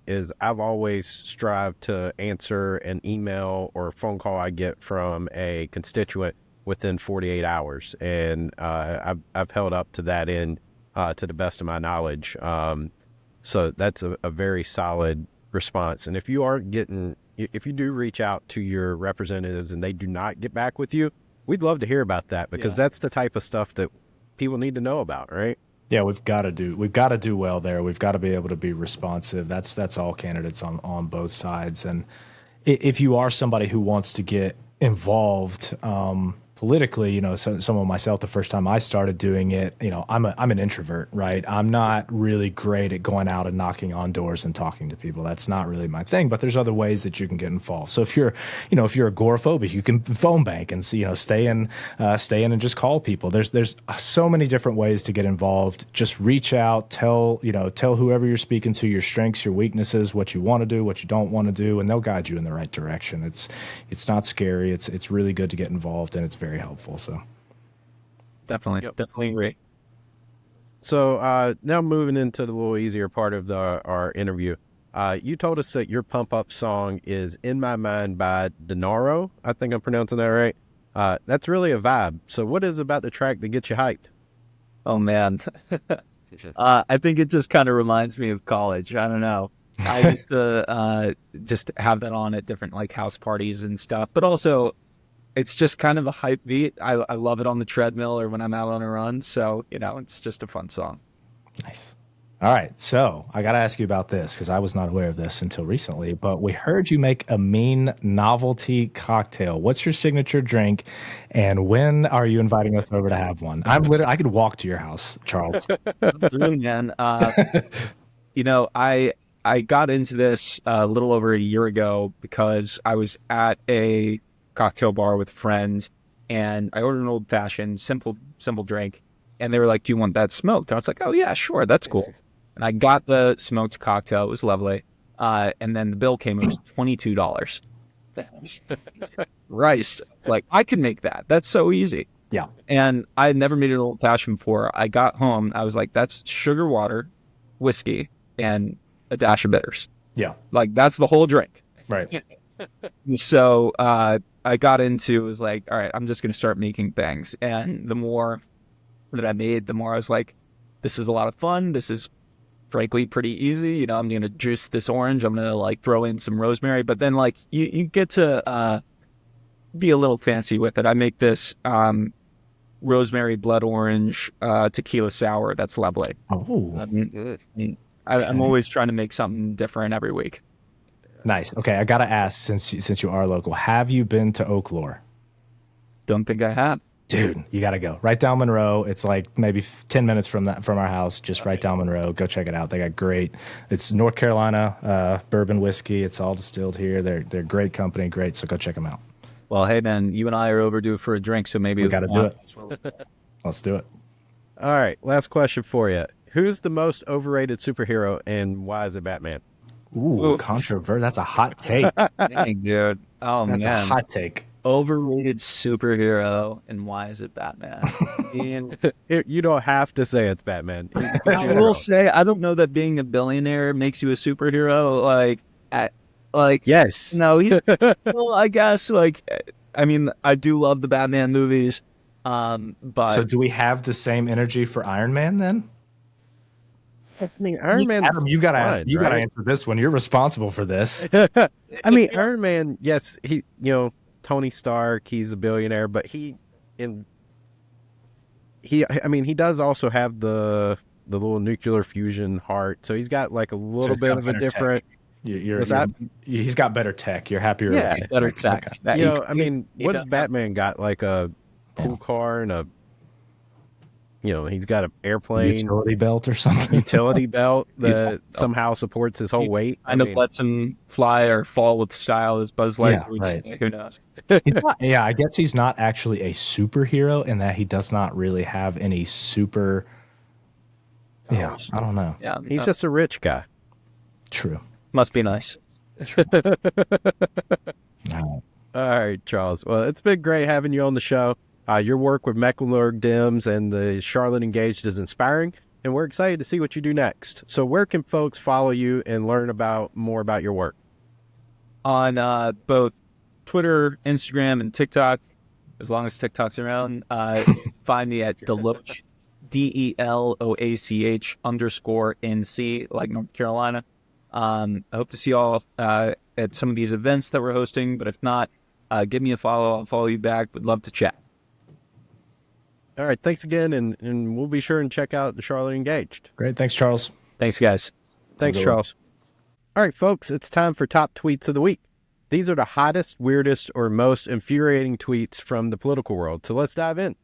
is I've always strived to answer an email or a phone call I get from a constituent within 48 hours. And I've held up to that end to the best of my knowledge. So that's a very solid response. And if you aren't getting if you do reach out to your representatives and they do not get back with you, we'd love to hear about that, because that's the type of stuff that people need to know about, right? Yeah, we've got to do well there. We've got to be able to be responsive. That's all candidates on both sides. And if you are somebody who wants to get involved politically, you know, some of myself, the first time I started doing it, you know, I'm an introvert, right? I'm not really great at going out and knocking on doors and talking to people. That's not really my thing, but there's other ways that you can get involved. So if you're agoraphobic, you can phone bank and, you know, stay in and just call people. There's so many different ways to get involved. Just reach out, tell whoever you're speaking to your strengths, your weaknesses, what you want to do, what you don't want to do, and they'll guide you in the right direction. It's not scary. It's really good to get involved, and it's very helpful. So definitely agree. So now moving into the little easier part of our interview, you told us that your pump up song is "In My Mind" by Denaro. I think I'm pronouncing that right. That's really a vibe. So what is it about the track that gets you hyped? Oh man, I think it just kind of reminds me of college. I don't know. I used to just have that on at different like house parties and stuff, but also it's just kind of a hype beat. I love it on the treadmill or when I'm out on a run. So, you know, it's just a fun song. Nice. All right. So I got to ask you about this because I was not aware of this until recently, but we heard you make a mean novelty cocktail. What's your signature drink and when are you inviting us over to have one? I could walk to your house, Charles. Man. You know, I got into this a little over a year ago because I was at a cocktail bar with friends and I ordered an old fashioned simple drink and they were like, "Do you want that smoked?" And I was like, "Oh yeah, sure, that's cool." And I got the smoked cocktail. It was lovely. And then the bill came, it was $22. Rice. It's like, I can make that. That's so easy. Yeah. And I had never made an old fashioned before. I got home, I was like, that's sugar water, whiskey, and a dash of bitters. Yeah. Like that's the whole drink. Right. So I got into, was like, all right, I'm just going to start making things. And the more that I made, the more I was like, this is a lot of fun. This is frankly pretty easy. You know, I'm going to juice this orange. I'm going to like throw in some rosemary, but then like you get to be a little fancy with it. I make this rosemary blood orange tequila sour. That's lovely. Oh, I'm always trying to make something different every week. Nice. Okay, I gotta ask, since you are local, have you been to Oak Lore? Don't think I have. Dude, you gotta go. Right down Monroe. It's like maybe 10 minutes from our house, just right down Monroe. Go check it out. They got great. It's North Carolina bourbon whiskey. It's all distilled here. They're great company, great. So go check them out. Well, hey man, you and I are overdue for a drink, so maybe we gotta do it. Let's do it. All right, last question for you. Who's the most overrated superhero and why is it Batman? Ooh, controversial. That's a hot take. Dang, dude. Oh, That's man. a hot take. Overrated superhero, and why is it Batman? You don't have to say it's Batman. I will say, I don't know that being a billionaire makes you a superhero. Like, yes. No, he's, well, I guess, like, I mean, I do love the Batman movies, but. So do we have the same energy for Iron Man then? I mean, Iron Man. Adam, you gotta answer this one. You're responsible for this. I mean, Iron Man. Yes, Tony Stark. He's a billionaire, but he does also have the little nuclear fusion heart. So he's got like a little bit of a different. He's got better tech. You're happier. Yeah, with it. better tech. Okay. What does Batman got? Like a pool car and a. He's got an airplane utility belt or something. Utility belt that somehow supports his whole weight. Kind of lets him fly or fall with style, as Buzz Lightyear would say. Who knows? I guess he's not actually a superhero in that he does not really have any super. Yeah, I don't know. Yeah, he's just a rich guy. True. Must be nice. All right, Charles. Well, it's been great having you on the show. Your work with Mecklenburg Dems and the Charlotte Engaged is inspiring, and we're excited to see what you do next. So where can folks follow you and learn more about your work? On both Twitter, Instagram, and TikTok, as long as TikTok's around. Find me at DeLoach, DELOACH _NC, like North Carolina. I hope to see you all at some of these events that we're hosting, but if not, give me a follow. I'll follow you back. Would love to chat. All right. Thanks again. And we'll be sure and check out the Charlotte Engaged. Great. Thanks, Charles. Thanks, guys. Thanks, Charles. All right, folks, it's time for top tweets of the week. These are the hottest, weirdest, or most infuriating tweets from the political world. So let's dive in.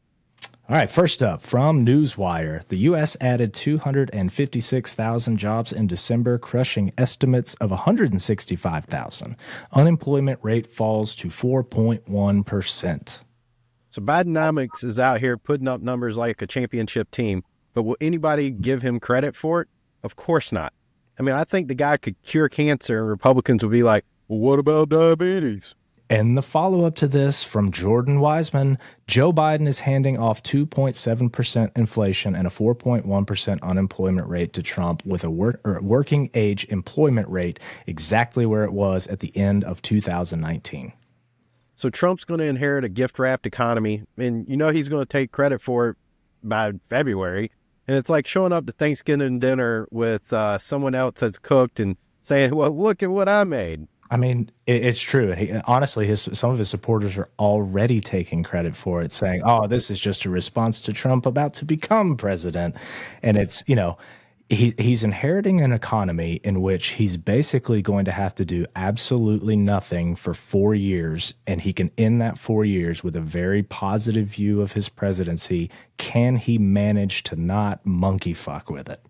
All right, first up from Newswire, the U.S. added 256,000 jobs in December, crushing estimates of 165,000. Unemployment rate falls to 4.1%. So Bidenomics is out here putting up numbers like a championship team, but will anybody give him credit for it? Of course not. I mean, I think the guy could cure cancer, and Republicans would be like, well, what about diabetes? And the follow-up to this from Jordan Wiseman, Joe Biden is handing off 2.7% inflation and a 4.1% unemployment rate to Trump with a working age employment rate exactly where it was at the end of 2019. So Trump's going to inherit a gift-wrapped economy, and you know he's going to take credit for it by February. And it's like showing up to Thanksgiving dinner with someone else that's cooked and saying, well, look at what I made. I mean, it's true. Honestly, some of his supporters are already taking credit for it, saying, oh, this is just a response to Trump about to become president. And it's, you know, he's inheriting an economy in which he's basically going to have to do absolutely nothing for 4 years, and he can end that 4 years with a very positive view of his presidency. Can he manage to not monkey fuck with it?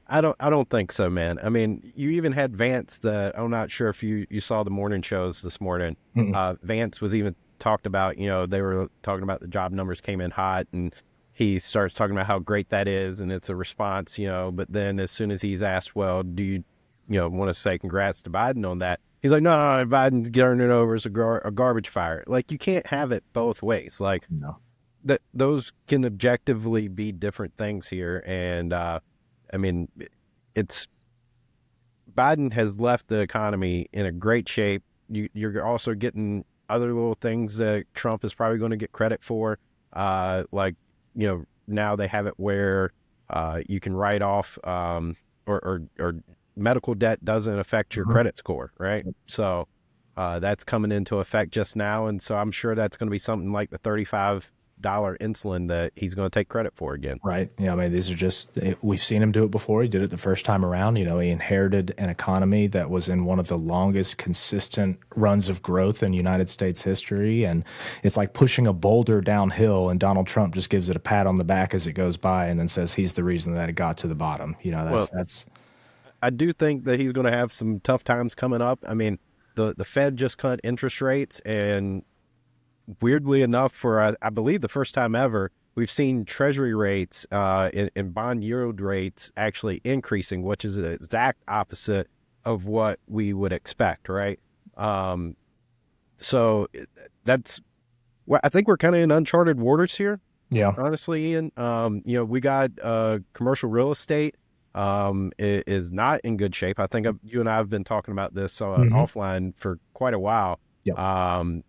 I don't think so, man. I mean, you even had Vance that I'm not sure if you saw the morning shows this morning. Vance was even talked about, you know, they were talking about the job numbers came in hot, and he starts talking about how great that is, and it's a response, you know, but then as soon as he's asked, well, do you want to say congrats to Biden on that? He's like, no, Biden's turning it over as a garbage fire. Like, you can't have it both ways. Like, no. Those can objectively be different things here. And, I mean, Biden has left the economy in a great shape. You're also getting other little things that Trump is probably going to get credit for, like, you know, now they have it where you can write off or medical debt doesn't affect your credit score, right? So that's coming into effect just now. And so I'm sure that's going to be something like the $35 insulin that he's going to take credit for again. Right. Yeah. I mean, these are just, we've seen him do it before. He did it the first time around. You know, he inherited an economy that was in one of the longest consistent runs of growth in United States history. And it's like pushing a boulder downhill, and Donald Trump just gives it a pat on the back as it goes by and then says he's the reason that it got to the bottom. You know, that's. I do think that he's going to have some tough times coming up. I mean, the Fed just cut interest rates, and weirdly enough, for I believe the first time ever, we've seen Treasury rates and bond yield rates actually increasing, which is the exact opposite of what we would expect, right? So that's, well, I think we're kind of in uncharted waters here. Yeah, honestly, Ian. You know, we got commercial real estate is not in good shape. I think you and I have been talking about this offline for quite a while. Yep.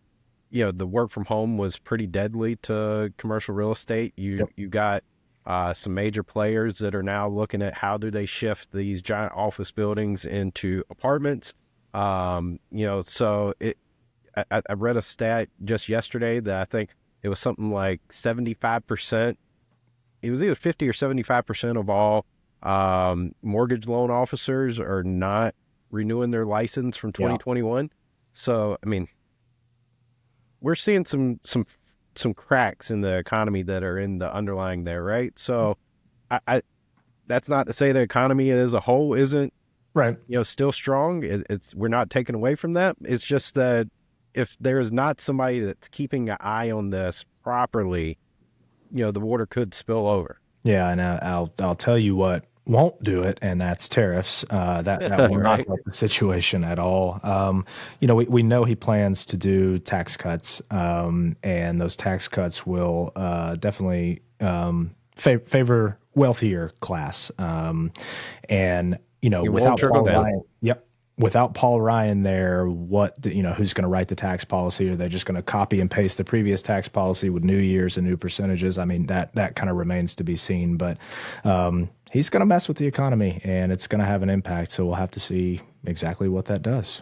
You know, the work from home was pretty deadly to commercial real estate. You got some major players that are now looking at how do they shift these giant office buildings into apartments. You know, so I read a stat just yesterday that I think it was something like 75%. It was either 50 or 75% of all mortgage loan officers are not renewing their license from 2021. So, I mean, we're seeing some cracks in the economy that are in the underlying there, right? So, I that's not to say the economy as a whole isn't right. You know, still strong. We're not taking away from that. It's just that if there is not somebody that's keeping an eye on this properly, you know, the water could spill over. Yeah, and I'll tell you what won't do it, and that's tariffs. That will not help the situation at all. You know, we know he plans to do tax cuts, and those tax cuts will definitely favor wealthier class. And you know, without trickle down. Yep. without Paul Ryan there, who's going to write the tax policy? Are they just going to copy and paste the previous tax policy with new years and new percentages? I mean, that kind of remains to be seen, but he's going to mess with the economy and it's going to have an impact. So we'll have to see exactly what that does.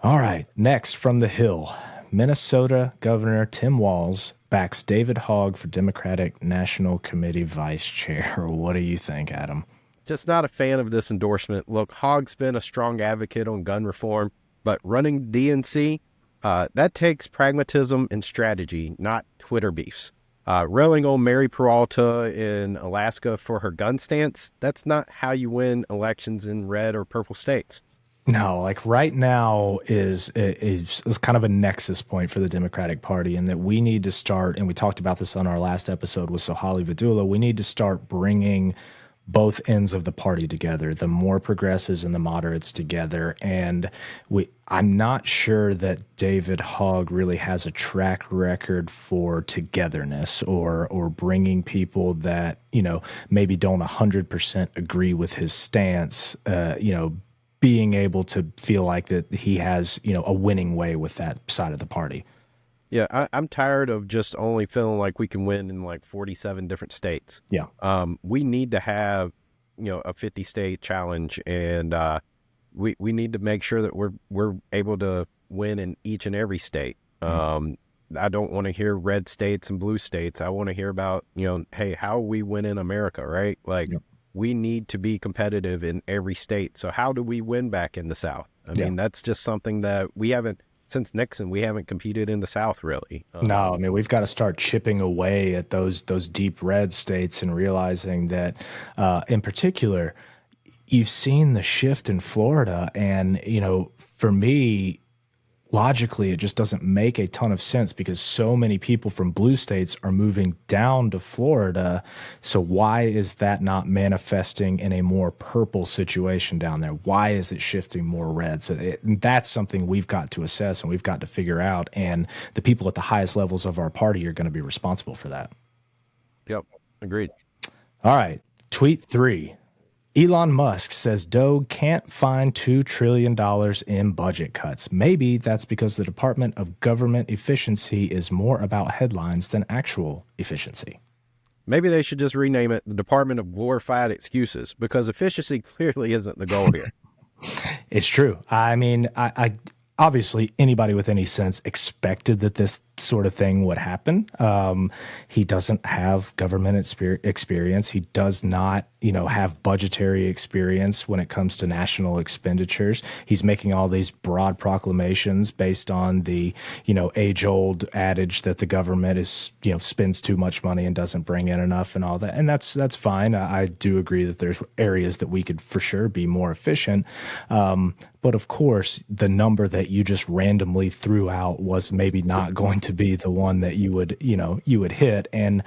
All right. Next from the Hill, Minnesota Governor Tim Walz backs David Hogg for Democratic National Committee Vice Chair. What do you think, Adam? Just not a fan of this endorsement. Look, Hogg's been a strong advocate on gun reform, but running DNC, that takes pragmatism and strategy, not Twitter beefs. Railing on Mary Peralta in Alaska for her gun stance, that's not how you win elections in red or purple states. No, like right now is kind of a nexus point for the Democratic Party, and that we need to start, and we talked about this on our last episode with Sohali Vidula, we need to start bringing both ends of the party together, the more progressives and the moderates together. And I'm not sure that David Hogg really has a track record for togetherness or bringing people that, maybe don't 100% agree with his stance, being able to feel like that he has, a winning way with that side of the party. Yeah, I'm tired of just only feeling like we can win in like 47 different states. Yeah. We need to have, a 50-state challenge, and we need to make sure that we're able to win in each and every state. I don't want to hear red states and blue states. I want to hear about, hey, how we win in America, right? Like, we need to be competitive in every state. So how do we win back in the South? I mean, that's just something that we haven't. Since Nixon, we haven't competed in the South, really. No, I mean, we've got to start chipping away at those deep red states and realizing that, in particular, you've seen the shift in Florida. And, for me, logically, it just doesn't make a ton of sense because so many people from blue states are moving down to Florida. So why is that not manifesting in a more purple situation down there? Why is it shifting more red? So that's something we've got to assess and we've got to figure out. And the people at the highest levels of our party are going to be responsible for that. Yep, agreed. All right, tweet 3. Elon Musk says DOGE can't find $2 trillion in budget cuts. Maybe that's because the Department of Government Efficiency is more about headlines than actual efficiency. Maybe they should just rename it the Department of Glorified Excuses, because efficiency clearly isn't the goal here. It's true. I mean, I obviously anybody with any sense expected that this sort of thing would happen. He doesn't have government experience. He does not, have budgetary experience when it comes to national expenditures. He's making all these broad proclamations based on the, age-old adage that the government is, spends too much money and doesn't bring in enough and all that. And that's fine. I do agree that there's areas that we could for sure be more efficient. But of course, the number that you just randomly threw out was maybe not going to be the one that you would hit. And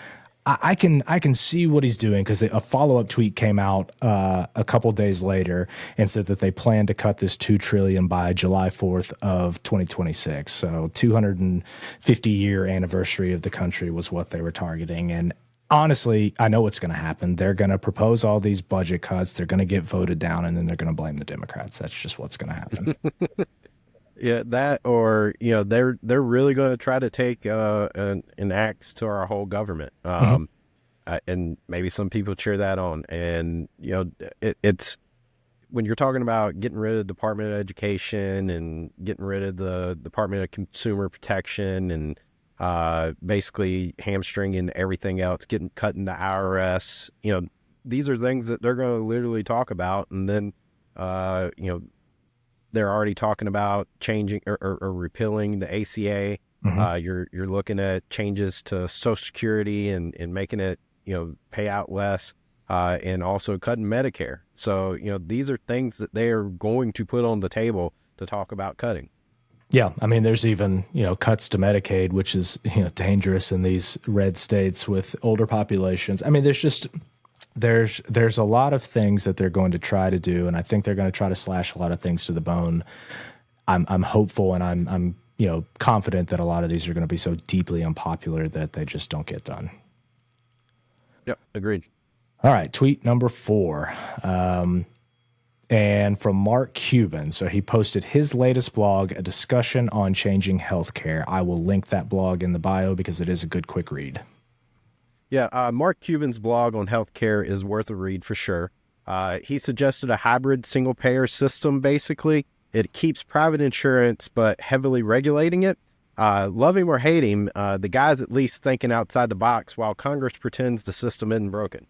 I can see what he's doing because a follow-up tweet came out a couple days later and said that they plan to cut this $2 trillion by July 4th of 2026. So 250-year anniversary of the country was what they were targeting. And honestly, I know what's going to happen. They're going to propose all these budget cuts. They're going to get voted down, and then they're going to blame the Democrats. That's just what's going to happen. Yeah, that, or they're really going to try to take an axe to our whole government, and maybe some people cheer that on. And it's when you're talking about getting rid of the Department of Education and getting rid of the Department of Consumer Protection and basically hamstringing everything else, cutting the IRS. These are things that they're going to literally talk about, and then they're already talking about changing or repealing the ACA. You're looking at changes to Social Security and making it pay out less, and also cutting Medicare. So these are things that they are going to put on the table to talk about cutting. Yeah, I mean, there's even cuts to Medicaid, which is dangerous in these red states with older populations. I mean, there's a lot of things that they're going to try to do, and I think they're going to try to slash a lot of things to the bone. I'm hopeful, and I'm confident that a lot of these are going to be so deeply unpopular that they just don't get done. Yep, agreed. All right, tweet number 4. and from Mark Cuban. So he posted his latest blog, a discussion on changing healthcare. I will link that blog in the bio because it is a good quick read. Yeah, Mark Cuban's blog on healthcare is worth a read for sure. He suggested a hybrid single-payer system, basically. It keeps private insurance, but heavily regulating it. Love him or hate him, the guy's at least thinking outside the box while Congress pretends the system isn't broken.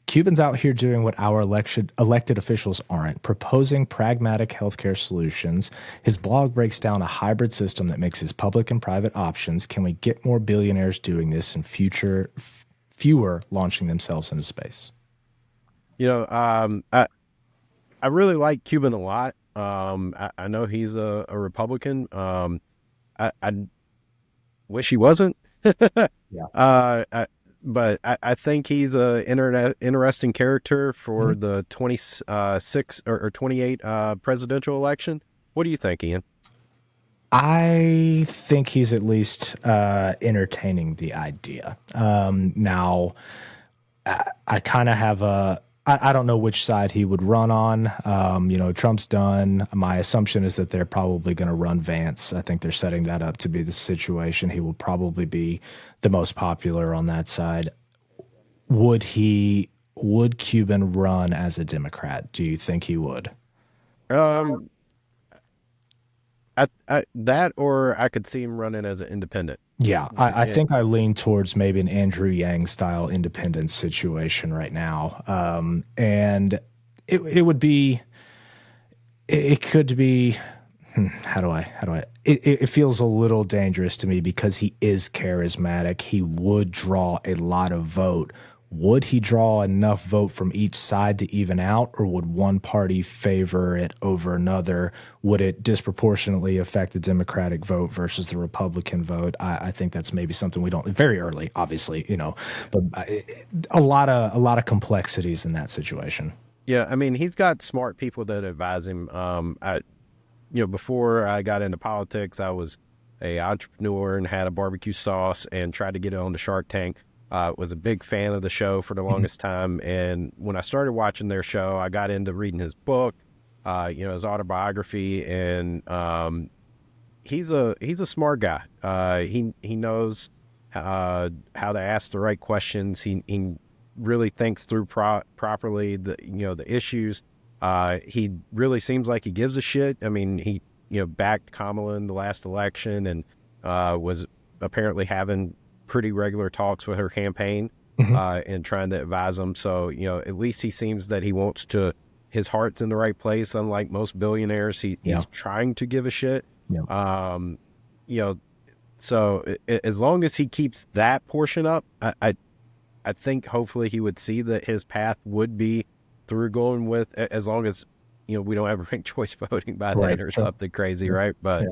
Cuban's out here doing what our elected officials aren't, proposing pragmatic healthcare solutions. His blog breaks down a hybrid system that mixes public and private options. Can we get more billionaires doing this and fewer launching themselves into space? You know, I really like Cuban a lot. I know he's a Republican. I wish he wasn't. Yeah. But I think he's a interesting character for the 26 or 28 presidential election. What do you think, Ian? I think he's at least entertaining the idea. Now, I kind of have I don't know which side he would run on. You know, Trump's done. My assumption is that they're probably going to run Vance. I think they're setting that up to be the situation. He will probably be the most popular on that side. Would Cuban run as a Democrat? Do you think he would? That, or I could see him running as an independent. Yeah, I think I lean towards maybe an Andrew Yang style independent situation right now. And it would be, it could be, it feels a little dangerous to me because he is charismatic. He would draw a lot of vote. Would he draw enough vote from each side to even out, or would one party favor it over another? Would it disproportionately affect the Democratic vote versus the Republican vote? I think that's maybe something we don't, very early, obviously, you know, but a lot of complexities in that situation. Yeah, I mean, he's got smart people that advise him. Before I got into politics, I was an entrepreneur and had a barbecue sauce and tried to get it on the Shark Tank. Was a big fan of the show for the longest time, and when I started watching their show, I got into reading his book, his autobiography, and he's a smart guy. He knows how to ask the right questions. He really thinks through properly the issues. He really seems like he gives a shit. I mean, he backed Kamala in the last election and was apparently having pretty regular talks with her campaign and trying to advise them. So, at least he seems that he wants to, his heart's in the right place. Unlike most billionaires, he's trying to give a shit. Yeah. So as long as he keeps that portion up, I think hopefully he would see that his path would be through going with, as long as, we don't have ranked choice voting by then or something crazy. Right. But,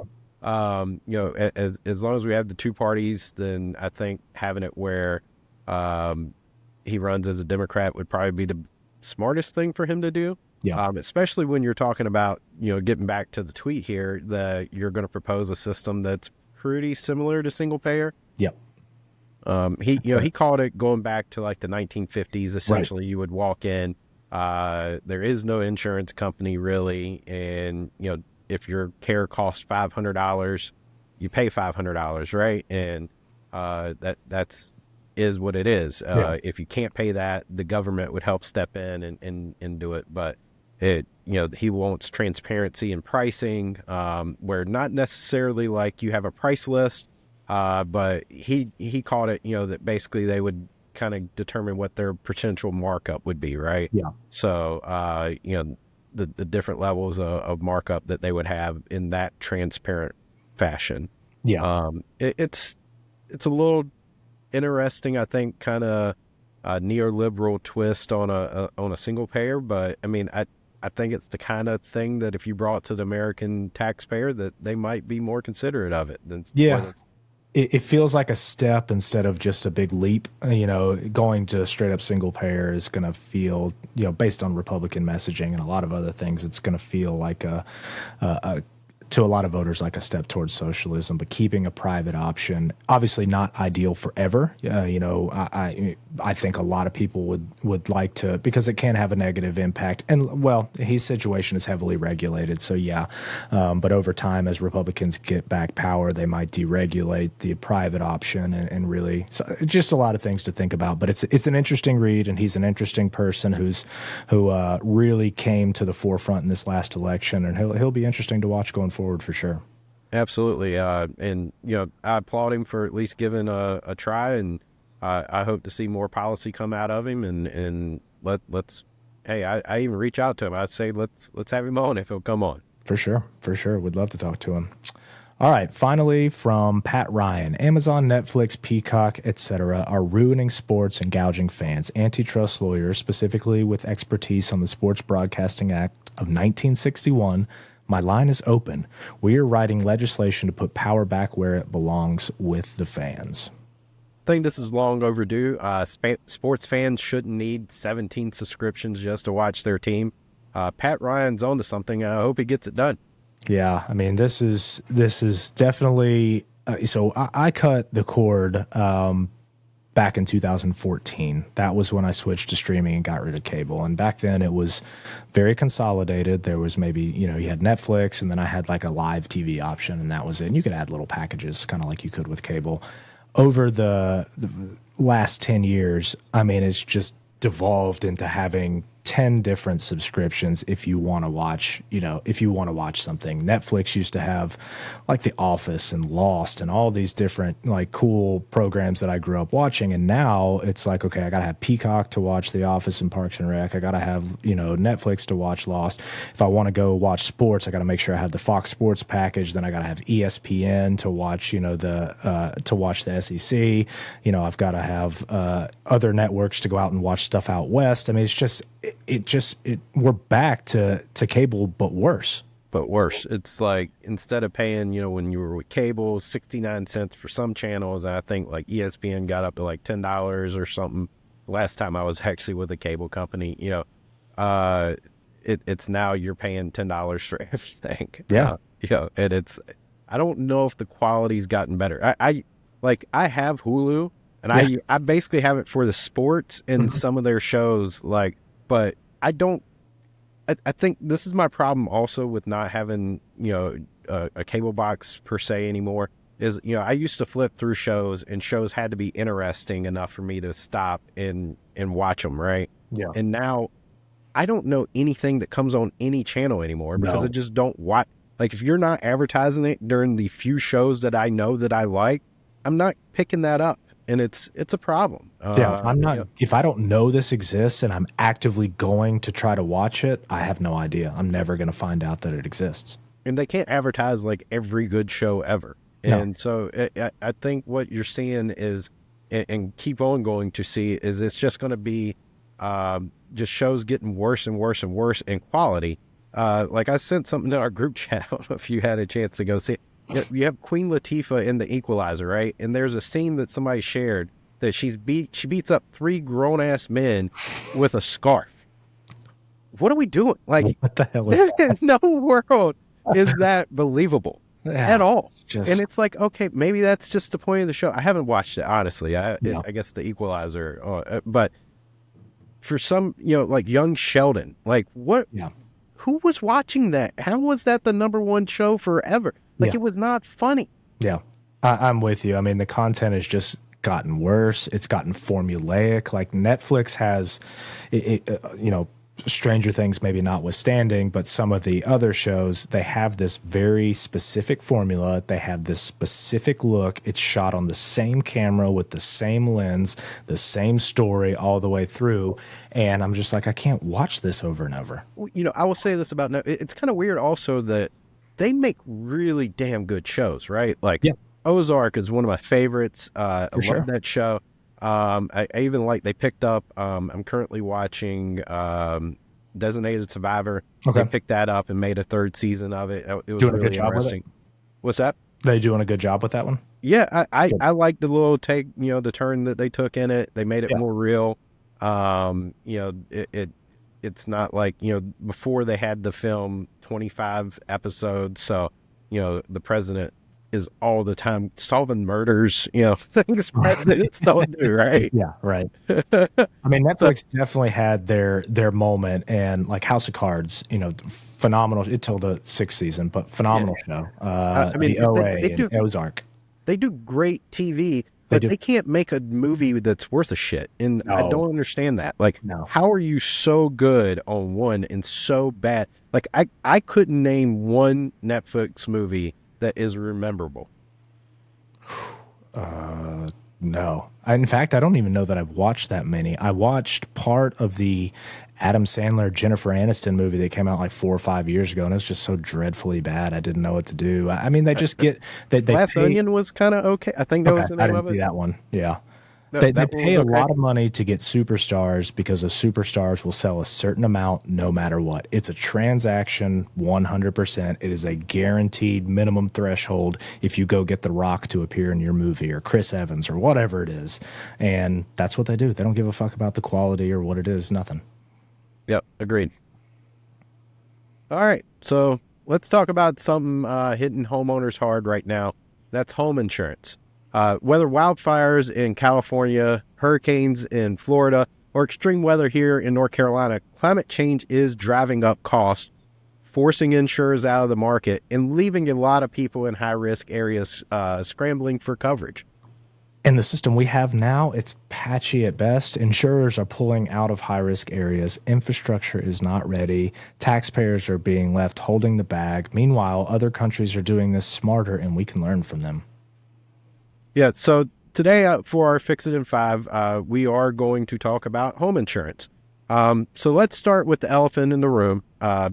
as long as we have the two parties, then I think having it where he runs as a Democrat would probably be the smartest thing for him to do. Yeah. Especially when you're talking about, getting back to the tweet here, that you're going to propose a system that's pretty similar to single payer. Yep. He called it, going back to like the 1950s. Essentially, you would walk in. There is no insurance company really, and if your care costs $500, you pay $500, right? And that's what it is. If you can't pay that, the government would help step in and do it. But he wants transparency in pricing, where not necessarily like you have a price list, but he called it, that basically they would kind of determine what their potential markup would be, right? Yeah. So, the different levels of markup that they would have in that transparent fashion. Yeah. It's a little interesting, I think, kind of neoliberal twist on a single payer, but I mean, I think it's the kind of thing that if you brought to the American taxpayer, that they might be more considerate of it than It feels like a step instead of just a big leap. Going to straight up single payer is going to feel, based on Republican messaging and a lot of other things, it's going to feel like to a lot of voters, like a step towards socialism. But keeping a private option, obviously not ideal forever. I think a lot of people would like to, because it can have a negative impact. And well, his situation is heavily regulated, so yeah. But over time, as Republicans get back power, they might deregulate the private option, and really, so just a lot of things to think about. But it's an interesting read, and he's an interesting person who really came to the forefront in this last election, and he'll be interesting to watch going forward for sure. Absolutely. And, I applaud him for at least giving a try, and I hope to see more policy come out of him, and let's, hey, I even reach out to him. I'd say, let's have him on if he'll come on. For sure. Would love to talk to him. All right. Finally, from Pat Ryan, Amazon, Netflix, Peacock, etc. are ruining sports and gouging fans. Antitrust lawyers, specifically with expertise on the Sports Broadcasting Act of 1961, my line is open. We are writing legislation to put power back where it belongs, with the fans. I think this is long overdue. Sports fans shouldn't need 17 subscriptions just to watch their team. Pat Ryan's onto something. I hope he gets it done. Yeah, I mean, this is definitely. So I cut the cord back in 2014. That was when I switched to streaming and got rid of cable. And back then it was very consolidated. There was maybe, you had Netflix, and then I had like a live TV option, and that was it. And you could add little packages, kind of like you could with cable. Over the last 10 years, I mean, it's just devolved into having 10 different subscriptions if you want to watch, something. Netflix used to have like The Office and Lost and all these different like cool programs that I grew up watching. And now it's like, okay, I got to have Peacock to watch The Office and Parks and Rec. I got to have, Netflix to watch Lost. If I want to go watch sports, I got to make sure I have the Fox Sports package. Then I got to have ESPN to watch, to watch the SEC. I've got to have other networks to go out and watch stuff out west. I mean, it's just, we're back to cable, but worse. It's like, instead of paying, when you were with cable, 69 cents for some channels, I think like ESPN got up to like $10 or something last time I was actually with a cable company. It's now you're paying $10 for everything. Yeah. And I don't know if the quality's gotten better. I have Hulu, and I basically have it for the sports and some of their shows, but I think this is my problem also with not having, a cable box per se anymore, is, I used to flip through shows, and shows had to be interesting enough for me to stop and watch them, right? Yeah. And now I don't know anything that comes on any channel anymore, because I just don't watch. Like, if you're not advertising it during the few shows that I know that I like, I'm not picking that up. And it's a problem. I'm not. If I don't know this exists and I'm actively going to try to watch it, I have no idea. I'm never going to find out that it exists. And they can't advertise like every good show ever. And so I think what you're seeing is, and keep on going to see, is it's just going to be just shows getting worse and worse and worse in quality. Like, I sent something to our group chat. I don't know if you had a chance to go see it. You have Queen Latifah in The Equalizer, right? And there's a scene that somebody shared that she beats up 3 grown-ass men with a scarf. What are we doing? Like, what the hell is that? No world is that believable at all. And it's like, okay, maybe that's just the point of the show. I haven't watched it, honestly. I guess The Equalizer. But for some, like young Sheldon, like what? Yeah. Who was watching that? How was that the #1 show forever? Like, it was not funny. Yeah, I'm with you. I mean, the content has just gotten worse. It's gotten formulaic. Like, Netflix has, Stranger Things maybe notwithstanding, but some of the other shows, they have this very specific formula. They have this specific look. It's shot on the same camera with the same lens, the same story all the way through. And I'm just like, I can't watch this over and over. I will say this about Netflix. It's kind of weird also that they make really damn good shows, right? Like, Ozark is one of my favorites. I love that show. I even they picked up, I'm currently watching Designated Survivor. Okay. They picked that up and made a 3rd season of it. It was doing really a good job interesting. with it? What's that? They doing a good job with that one? Yeah, I like the little take, the turn that they took in it. They made it more real. It's not like, before they had the film 25 episodes. So, the president is all the time solving murders, things presidents don't do, right? Yeah, right. I mean, Netflix definitely had their moment, and like House of Cards, phenomenal. Until the 6th season, but phenomenal show. I mean, the OA they do, and Ozark. They do great TV, but they can't make a movie that's worth a shit. And I don't understand that. Like, how are you so good on one and so bad? Like, I couldn't name one Netflix movie that is rememberable. No. In fact, I don't even know that I've watched that many. I watched part of the Adam Sandler, Jennifer Aniston movie that came out like 4 or 5 years ago, and it was just so dreadfully bad. I didn't know what to do. I mean, they just get... Glass Onion was kind of okay. I think that was the name of it. I didn't see that one. Yeah. No, they pay a lot of money to get superstars because the superstars will sell a certain amount no matter what. It's a transaction 100%. It is a guaranteed minimum threshold if you go get The Rock to appear in your movie or Chris Evans or whatever it is. And that's what they do. They don't give a fuck about the quality or what it is, nothing. Yep, agreed. All right, so let's talk about something hitting homeowners hard right now. That's home insurance. Whether wildfires in California, hurricanes in Florida, or extreme weather here in North Carolina, climate change is driving up costs, forcing insurers out of the market, and leaving a lot of people in high-risk areas scrambling for coverage. In the system we have now, it's patchy at best. Insurers are pulling out of high-risk areas. Infrastructure is not ready. Taxpayers are being left holding the bag. Meanwhile, other countries are doing this smarter, and we can learn from them. Yeah, so today for our Fix It in 5, we are going to talk about home insurance. So let's start with the elephant in the room,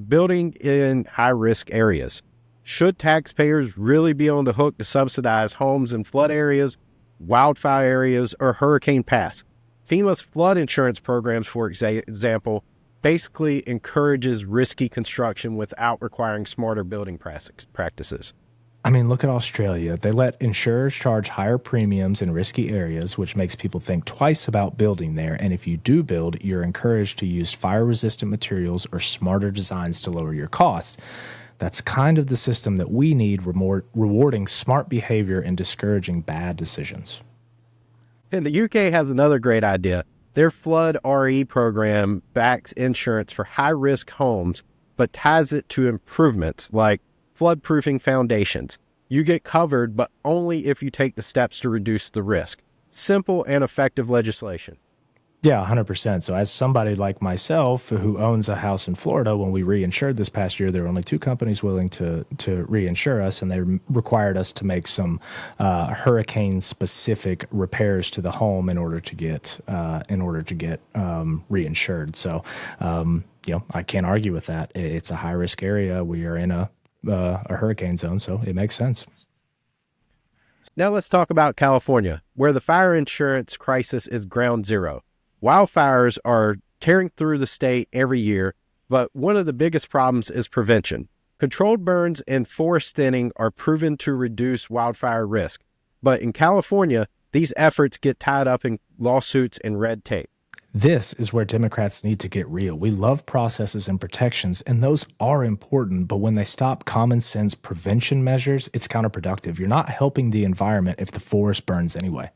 building in high-risk areas. Should taxpayers really be on the hook to subsidize homes in flood areas, wildfire areas, or hurricane paths? FEMA's flood insurance programs, for example, basically encourages risky construction without requiring smarter building practices. I mean, look at Australia. They let insurers charge higher premiums in risky areas, which makes people think twice about building there. And if you do build, you're encouraged to use fire-resistant materials or smarter designs to lower your costs. That's kind of the system that we need, rewarding smart behavior and discouraging bad decisions. And the UK has another great idea. Their Flood RE program backs insurance for high-risk homes, but ties it to improvements like flood-proofing foundations. You get covered, but only if you take the steps to reduce the risk. Simple and effective legislation. Yeah, 100%. So as somebody like myself who owns a house in Florida, when we reinsured this past year, there were only 2 companies willing to reinsure us, and they required us to make some hurricane-specific repairs to the home in order to get reinsured. So, I can't argue with that. It's a high-risk area. We are in a hurricane zone, so it makes sense. Now let's talk about California, where the fire insurance crisis is ground zero. Wildfires are tearing through the state every year, but one of the biggest problems is prevention. Controlled burns and forest thinning are proven to reduce wildfire risk, but in California, these efforts get tied up in lawsuits and red tape. This is where Democrats need to get real. We love processes and protections, and those are important, but when they stop common sense prevention measures, it's counterproductive. You're not helping the environment if the forest burns anyway.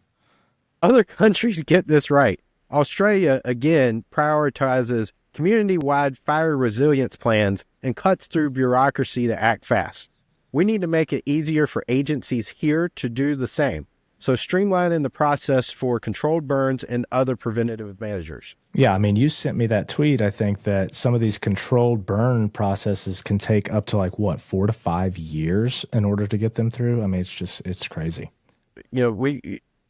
Other countries get this right. Australia, again, prioritizes community-wide fire resilience plans and cuts through bureaucracy to act fast. We need to make it easier for agencies here to do the same. So streamlining the process for controlled burns and other preventative measures. Yeah, I mean, you sent me that tweet. I think that some of these controlled burn processes can take up to 4 to 5 years in order to get them through. I mean, it's crazy.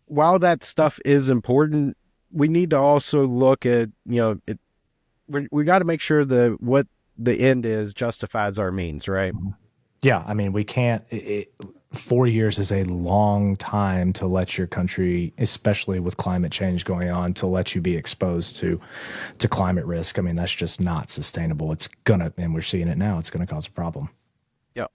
While that stuff is important, we need to also look at, we got to make sure that what the end is justifies our means, right? Yeah, I mean, we can't. 4 years is a long time to let your country, especially with climate change going on, to let you be exposed to climate risk. I mean, that's just not sustainable. It's gonna, and we're seeing it now, it's gonna cause a problem. Yeah.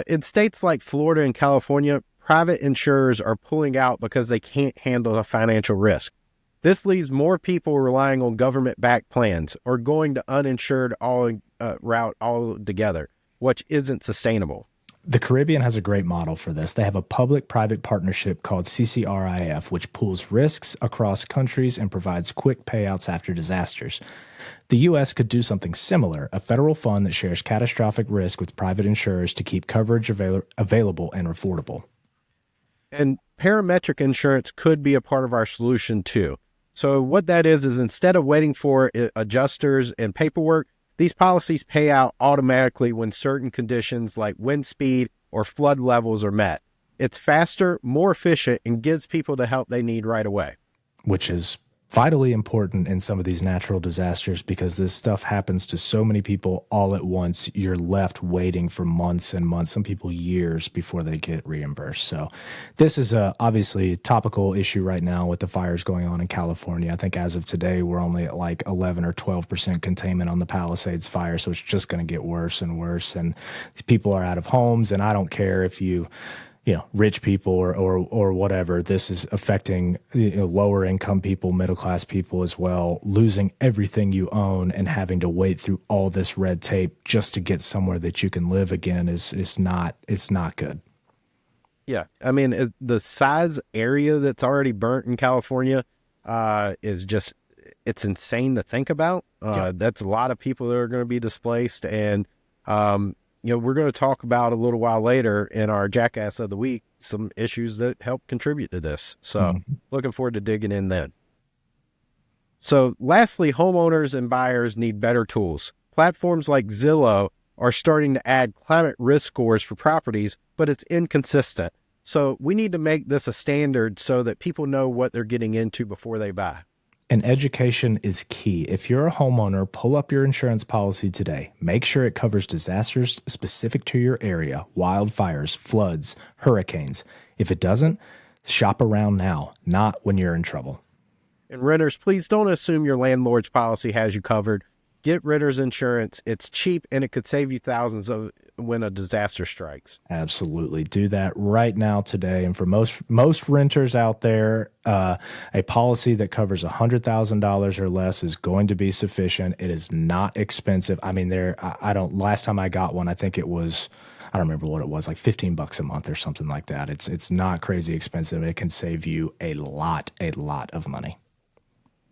In states like Florida and California, private insurers are pulling out because they can't handle the financial risk. This leaves more people relying on government-backed plans or going to uninsured route altogether, which isn't sustainable. The Caribbean has a great model for this. They have a public-private partnership called CCRIF, which pools risks across countries and provides quick payouts after disasters. The U.S. could do something similar, a federal fund that shares catastrophic risk with private insurers to keep coverage available and affordable. And parametric insurance could be a part of our solution too. So what that is instead of waiting for adjusters and paperwork, these policies pay out automatically when certain conditions like wind speed or flood levels are met. It's faster, more efficient, and gives people the help they need right away. Which is vitally important in some of these natural disasters because this stuff happens to so many people all at once. You're left waiting for months and months, some people years before they get reimbursed. So this is obviously a topical issue right now with the fires going on in California. I think as of today, we're only at like 11 or 12% containment on the Palisades fire. So it's just going to get worse and worse. And people are out of homes. And I don't care if rich people or whatever. This is affecting lower income people, middle class people as well, losing everything you own and having to wait through all this red tape just to get somewhere that you can live again is not good. Yeah. I mean, the size area that's already burnt in California is just, it's insane to think about. That's a lot of people that are going to be displaced. And, we're going to talk about a little while later in our Jackass of the Week, some issues that help contribute to this. So looking forward to digging in then. So lastly, homeowners and buyers need better tools. Platforms like Zillow are starting to add climate risk scores for properties, but it's inconsistent. So we need to make this a standard so that people know what they're getting into before they buy. And education is key. If you're a homeowner, pull up your insurance policy today. Make sure it covers disasters specific to your area, wildfires, floods, hurricanes. If it doesn't, shop around now, not when you're in trouble. And renters, please don't assume your landlord's policy has you covered. Get renters insurance. It's cheap and it could save you thousands when a disaster strikes. Absolutely. Do that right now today. And for most renters out there, a policy that covers $100,000 or less is going to be sufficient. It is not expensive. I mean, last time I got one, I think it was, I don't remember what it was, like $15 a month or something like that. It's not crazy expensive. It can save you a lot of money.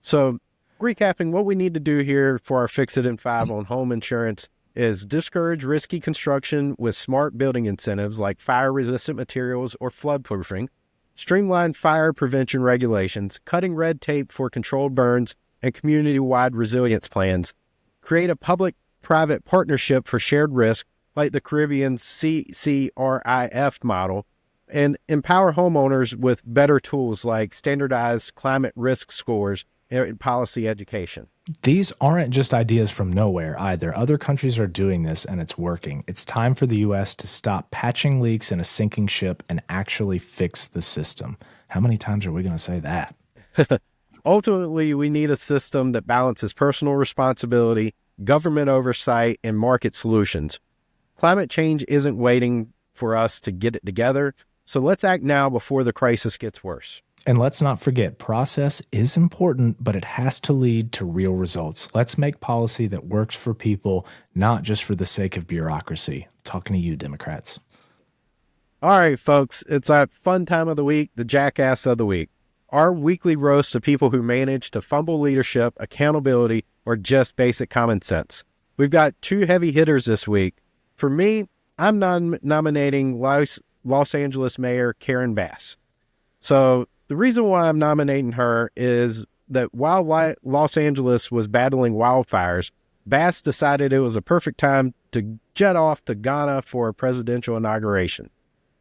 So recapping, what we need to do here for our Fix It in 5 on home insurance is discourage risky construction with smart building incentives like fire-resistant materials or flood-proofing, streamline fire prevention regulations, cutting red tape for controlled burns and community-wide resilience plans, create a public-private partnership for shared risk like the Caribbean CCRIF model, and empower homeowners with better tools like standardized climate risk scores and policy education. These aren't just ideas from nowhere either. Other countries are doing this and it's working. It's time for the U.S. to stop patching leaks in a sinking ship and actually fix the system. How many times are we going to say that? Ultimately, we need a system that balances personal responsibility, government oversight, and market solutions. Climate change isn't waiting for us to get it together, so let's act now before the crisis gets worse. And let's not forget, process is important, but it has to lead to real results. Let's make policy that works for people, not just for the sake of bureaucracy. Talking to you, Democrats. All right, folks, it's our fun time of the week, the Jackass of the Week. Our weekly roast of people who manage to fumble leadership, accountability, or just basic common sense. We've got 2 heavy hitters this week. For me, I'm nominating Los Angeles Mayor Karen Bass. So the reason why I'm nominating her is that while Los Angeles was battling wildfires, Bass decided it was a perfect time to jet off to Ghana for a presidential inauguration.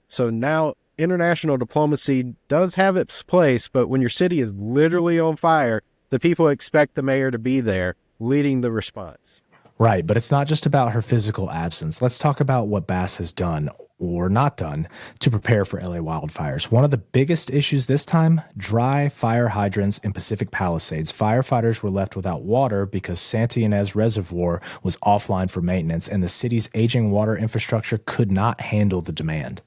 So now international diplomacy does have its place, but when your city is literally on fire, the people expect the mayor to be there leading the response. Right, but it's not just about her physical absence. Let's talk about what Bass has done or not done to prepare for LA wildfires. One of the biggest issues this time, dry fire hydrants in Pacific Palisades. Firefighters were left without water because Santa Ynez Reservoir was offline for maintenance, and the city's aging water infrastructure could not handle the demand.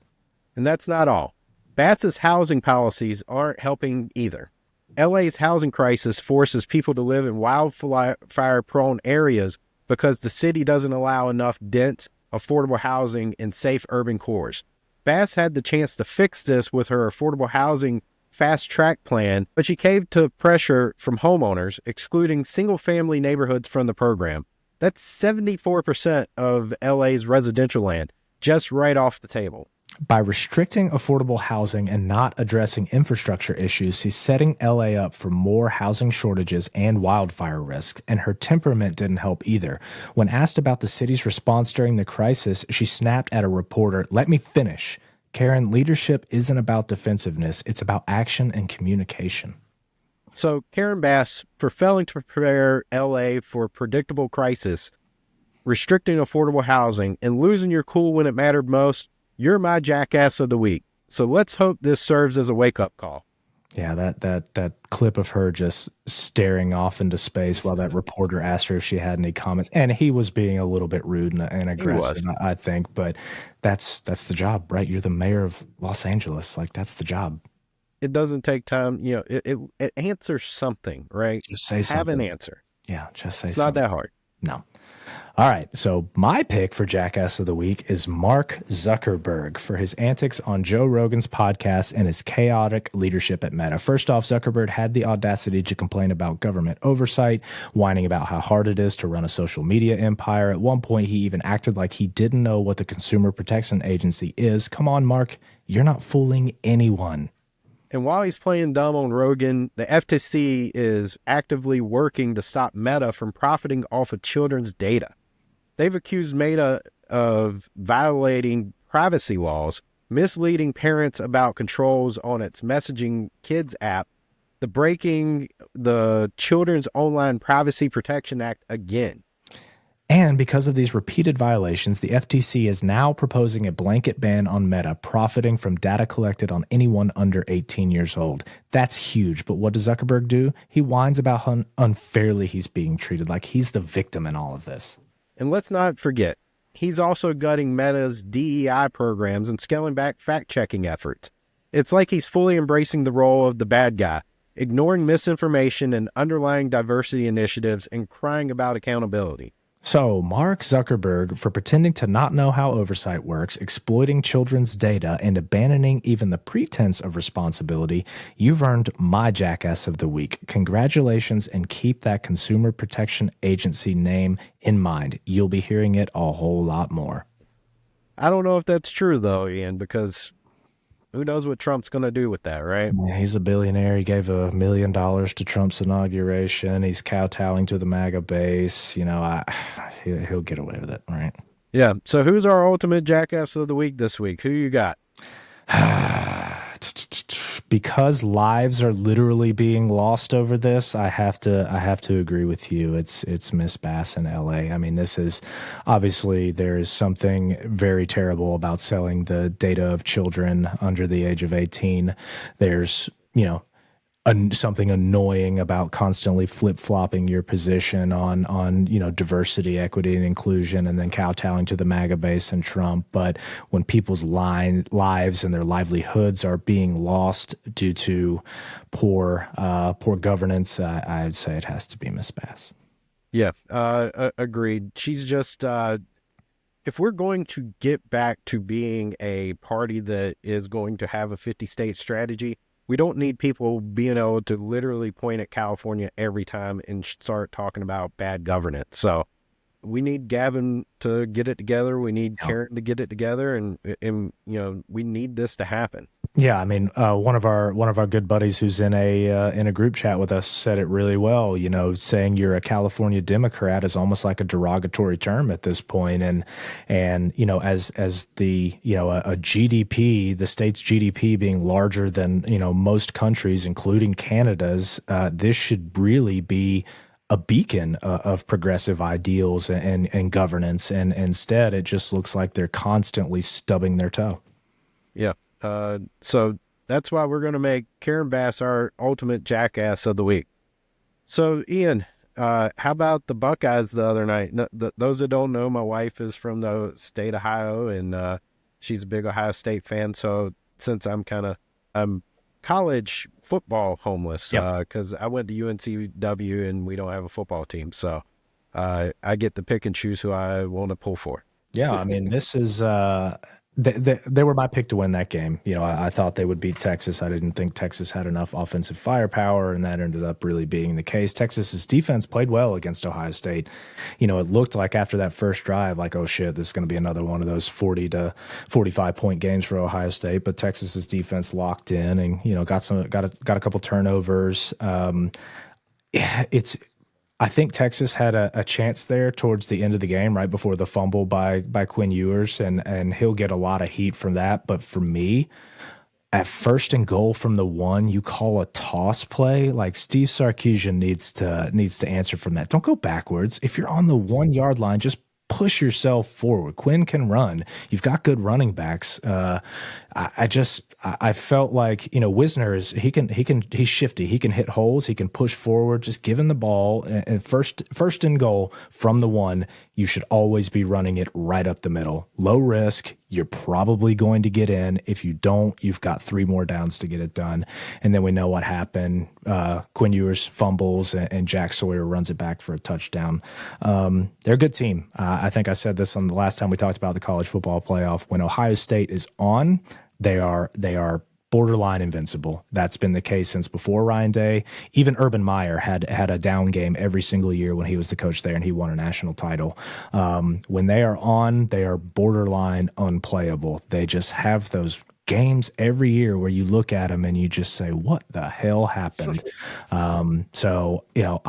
And that's not all. Bass's housing policies aren't helping either. LA's housing crisis forces people to live in wildfire-prone areas because the city doesn't allow enough dense, affordable housing and safe urban cores. Bass had the chance to fix this with her affordable housing fast track plan, but she caved to pressure from homeowners, excluding single-family neighborhoods from the program. That's 74% of LA's residential land, just right off the table. By restricting affordable housing and not addressing infrastructure issues, she's setting LA up for more housing shortages and wildfire risk, and her temperament didn't help either. When asked about the city's response during the crisis, she snapped at a reporter, "Let me finish. Karen, leadership isn't about defensiveness, it's about action and communication." So, Karen Bass, for failing to prepare LA for a predictable crisis, restricting affordable housing, and losing your cool when it mattered most, you're my jackass of the week. So let's hope this serves as a wake-up call. Yeah, that clip of her just staring off into space while that reporter asked her if she had any comments, and he was being a little bit rude and aggressive, I think, but that's the job, right? You're the mayor of Los Angeles. Like, that's the job. It doesn't take time. You know, it answers something, right? Just say something. Have an answer. Yeah, just say it's something. It's not that hard. No. All right, so my pick for Jackass of the Week is Mark Zuckerberg for his antics on Joe Rogan's podcast and his chaotic leadership at Meta. First off, Zuckerberg had the audacity to complain about government oversight, whining about how hard it is to run a social media empire. At one point, he even acted like he didn't know what the Consumer Protection Agency is. Come on, Mark, you're not fooling anyone. And while he's playing dumb on Rogan, the FTC is actively working to stop Meta from profiting off of children's data. They've accused Meta of violating privacy laws, misleading parents about controls on its Messaging Kids app, breaking the Children's Online Privacy Protection Act again. And because of these repeated violations, the FTC is now proposing a blanket ban on Meta profiting from data collected on anyone under 18 years old. That's huge. But what does Zuckerberg do? He whines about how unfairly he's being treated, like he's the victim in all of this. And let's not forget, he's also gutting Meta's DEI programs and scaling back fact-checking efforts. It's like he's fully embracing the role of the bad guy, ignoring misinformation and underlying diversity initiatives and crying about accountability. So, Mark Zuckerberg, for pretending to not know how oversight works, exploiting children's data, and abandoning even the pretense of responsibility, you've earned my Jackass of the Week. Congratulations, and keep that Consumer Protection Agency name in mind. You'll be hearing it a whole lot more. I don't know if that's true, though, Ian, because who knows what Trump's going to do with that, right? Yeah, he's a billionaire. He gave $1 million to Trump's inauguration. He's kowtowing to the MAGA base. You know, he'll get away with it, right? Yeah. So who's our ultimate Jackass of the Week this week? Who you got? Because lives are literally being lost over this, I have to agree with you. It's Miss Bass in LA. I mean, this is obviously there is something very terrible about selling the data of children under the age of 18. There's, something annoying about constantly flip-flopping your position on diversity, equity, and inclusion, and then kowtowing to the MAGA base and Trump. But when people's lives and their livelihoods are being lost due to poor governance, I'd say it has to be Miss Bass. Yeah, agreed. She's just, if we're going to get back to being a party that is going to have a 50-state strategy, we don't need people being able to literally point at California every time and start talking about bad governance. So we need Gavin to get it together. We need Karen to get it together, and we need this to happen. Yeah, I mean, one of our good buddies who's in a group chat with us said it really well. Saying you're a California Democrat is almost like a derogatory term at this point, and as the a GDP, the state's GDP being larger than most countries, including Canada's, this should really be a beacon of progressive ideals and governance, and instead it just looks like they're constantly stubbing their toe. Yeah. So that's why we're going to make Karen Bass our ultimate Jackass of the Week. So, Ian, how about the Buckeyes the other night? Those that don't know, my wife is from the state of Ohio, and she's a big Ohio State fan. So since I'm college football homeless, because I went to UNCW and we don't have a football team. So I get to pick and choose who I want to pull for. Yeah, I mean, this is they were my pick to win that game. You know, I thought they would beat Texas. I didn't think Texas had enough offensive firepower, and that ended up really being the case. Texas's defense played well against Ohio State. You know, it looked like after that first drive, like, oh shit, this is going to be another one of those 40 to 45 point games for Ohio State. But Texas's defense locked in, and you know, got a couple turnovers. It's I think Texas had a chance there towards the end of the game, right before the fumble by Quinn Ewers, and he'll get a lot of heat from that. But for me, at 1st and goal from the 1, you call a toss play. Like, Steve Sarkisian needs to answer from that. Don't go backwards. If you're on the 1 yard line, just push yourself forward. Quinn can run. You've got good running backs. I felt like, you know, Wisner he's shifty. He can hit holes. He can push forward. Just give him the ball, and first and goal from the 1, you should always be running it right up the middle. Low risk. You're probably going to get in. If you don't, you've got 3 more downs to get it done. And then we know what happened. Quinn Ewers fumbles, and Jack Sawyer runs it back for a touchdown. They're a good team. I think I said this on the last time we talked about the college football playoff. When Ohio State is on, they are borderline invincible. That's been the case since before Ryan Day. Even Urban Meyer had a down game every single year when he was the coach there, and he won a national title. When they are on, they are borderline unplayable. They just have those games every year where you look at them and you just say, what the hell happened? So, you know,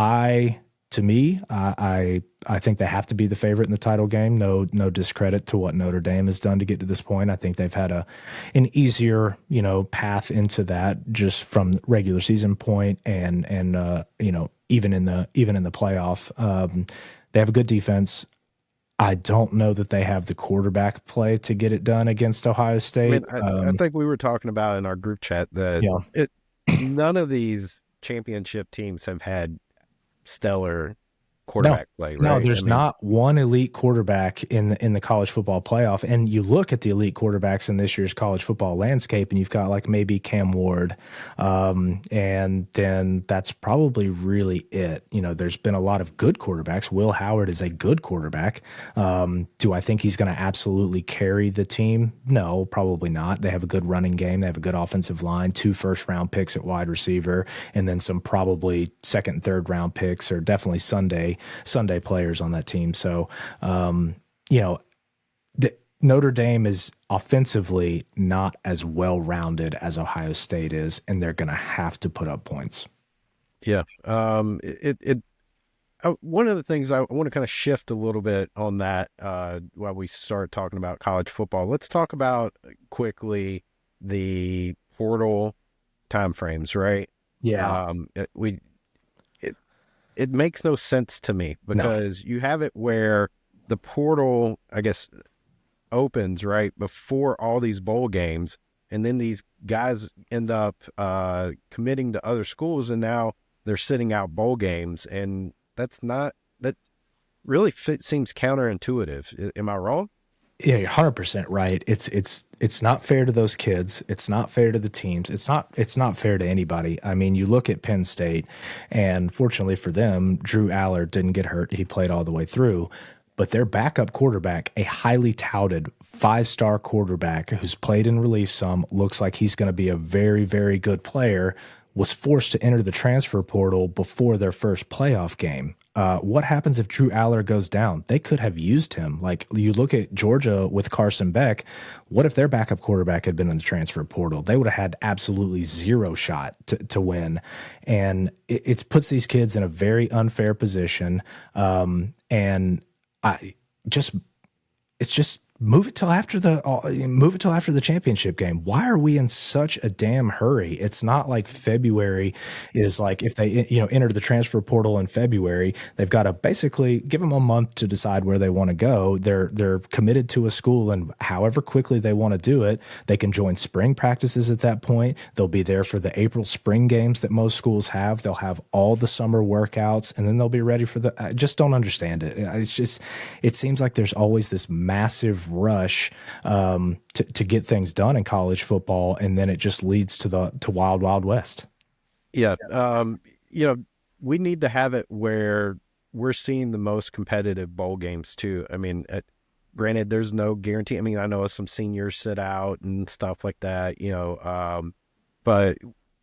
to me, I think they have to be the favorite in the title game. No discredit to what Notre Dame has done to get to this point. I think they've had an easier, you know, path into that just from regular season point and you know, even in the playoff. They have a good defense. I don't know that they have the quarterback play to get it done against Ohio State. I think we were talking about in our group chat that none of these championship teams have had stellar quarterback play, right? No, there's not one elite quarterback in the college football playoff. And you look at the elite quarterbacks in this year's college football landscape, and you've got like maybe Cam Ward, and then that's probably really it. You know, there's been a lot of good quarterbacks. Will Howard is a good quarterback. Do I think he's going to absolutely carry the team? No, probably not. They have a good running game. They have a good offensive line, 2 first-round picks at wide receiver, and then some probably 2nd and 3rd round picks, or definitely Sunday players on that team. So, you know, Notre Dame is offensively not as well-rounded as Ohio State is, and they're going to have to put up points. Yeah. One of the things I want to kind of shift a little bit on that while we start talking about college football. Let's talk about quickly the portal timeframes, right? Yeah. It makes no sense to me because you have it where the portal, I guess, opens right before all these bowl games, and then these guys end up committing to other schools, and now they're sitting out bowl games, and that really seems counterintuitive. Am I wrong? Yeah, you're 100% right. It's not fair to those kids. It's not fair to the teams. It's not fair to anybody. I mean, you look at Penn State, and fortunately for them, Drew Allard didn't get hurt. He played all the way through. But their backup quarterback, a highly touted 5-star quarterback who's played in relief some, looks like he's going to be a very, very good player, was forced to enter the transfer portal before their first playoff game. What happens if Drew Allard goes down? They could have used him. Like, you look at Georgia with Carson Beck. What if their backup quarterback had been in the transfer portal? They would have had absolutely zero shot to win. And it puts these kids in a very unfair position. And it's just move it till after the championship game. Why are we in such a damn hurry? It's not like February is like, if they enter the transfer portal in February, they've got to basically give them a month to decide where they want to go. They're committed to a school, and however quickly they want to do it, they can join spring practices at that point. They'll be there for the April spring games that most schools have. They'll have all the summer workouts, and then they'll be ready for I just don't understand it. It seems like there's always this massive rush to get things done in college football, and then it just leads to wild west. Yeah. We need to have it where we're seeing the most competitive bowl games too. I mean, Granted, there's no guarantee. I mean, I know some seniors sit out and stuff like that, but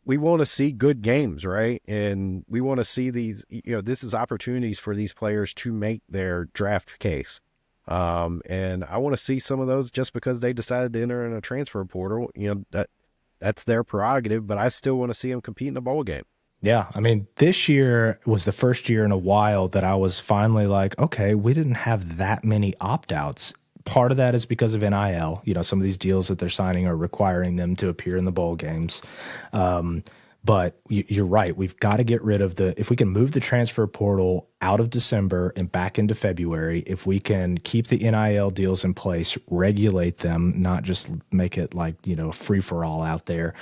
we want to see good games, right? And we want to see these, this is opportunities for these players to make their draft case. And I want to see some of those just because they decided to enter in a transfer portal. That's their prerogative, but I still want to see them compete in a bowl game. Yeah, I mean, this year was the first year in a while that I was finally like, okay, we didn't have that many opt-outs. Part of that is because of NIL. Some of these deals that they're signing are requiring them to appear in the bowl games. But you're right. We've got to get rid of if we can move the transfer portal out of December and back into February, if we can keep the NIL deals in place, regulate them, not just make it like, free for all out there.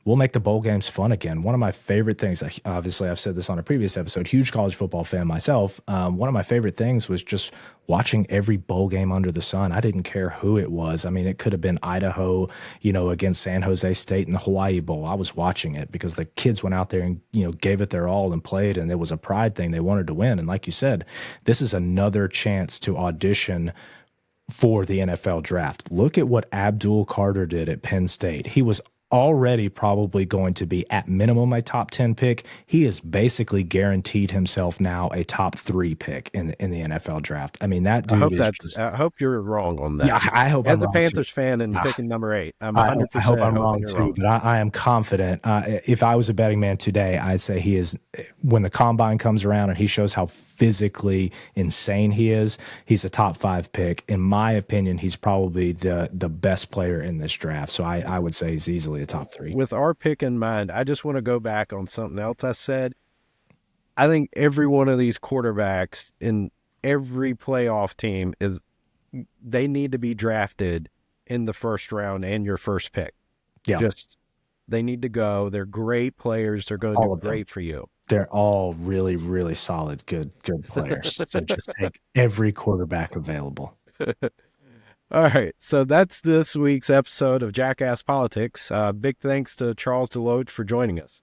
We'll make the bowl games fun again. One of my favorite things, obviously I've said this on a previous episode, huge college football fan myself. One of my favorite things was just watching every bowl game under the sun. I didn't care who it was. I mean, it could have been Idaho, against San Jose State in the Hawaii Bowl. I was watching it because the kids went out there and, gave it their all and played, and it was a pride thing. They wanted to win. And like you said, this is another chance to audition for the NFL draft. Look at what Abdul Carter did at Penn State. He was already probably going to be at minimum a top 10 pick. He has basically guaranteed himself now a top 3 pick in the NFL draft. I mean, that dude I hope you're wrong on that. Yeah, I hope as I'm a wrong Panthers too. fan and picking number 8. I'm 100% I hope I'm wrong you're too, but I am confident. If I was a betting man today, I'd say he is, when the combine comes around and he shows how physically insane he is, he's a top 5 pick. In my opinion, he's probably the best player in this draft. So I would say he's easily a top 3. With our pick in mind, I just want to go back on something else I said. I think every one of these quarterbacks in every playoff team they need to be drafted in the first round and your first pick. Yeah. They need to go. They're great players. They're going to do great for you. They're all really, really solid, good players. So just take every quarterback available. All right, so that's this week's episode of Jackass Politics. Big thanks to Charles DeLoach for joining us.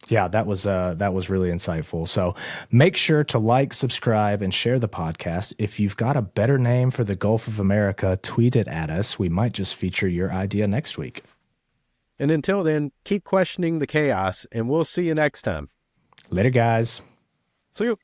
Yeah, that was really insightful. So make sure to like, subscribe, and share the podcast. If you've got a better name for the Gulf of America, tweet it at us. We might just feature your idea next week. And until then, keep questioning the chaos, and we'll see you next time. Later, guys. See you.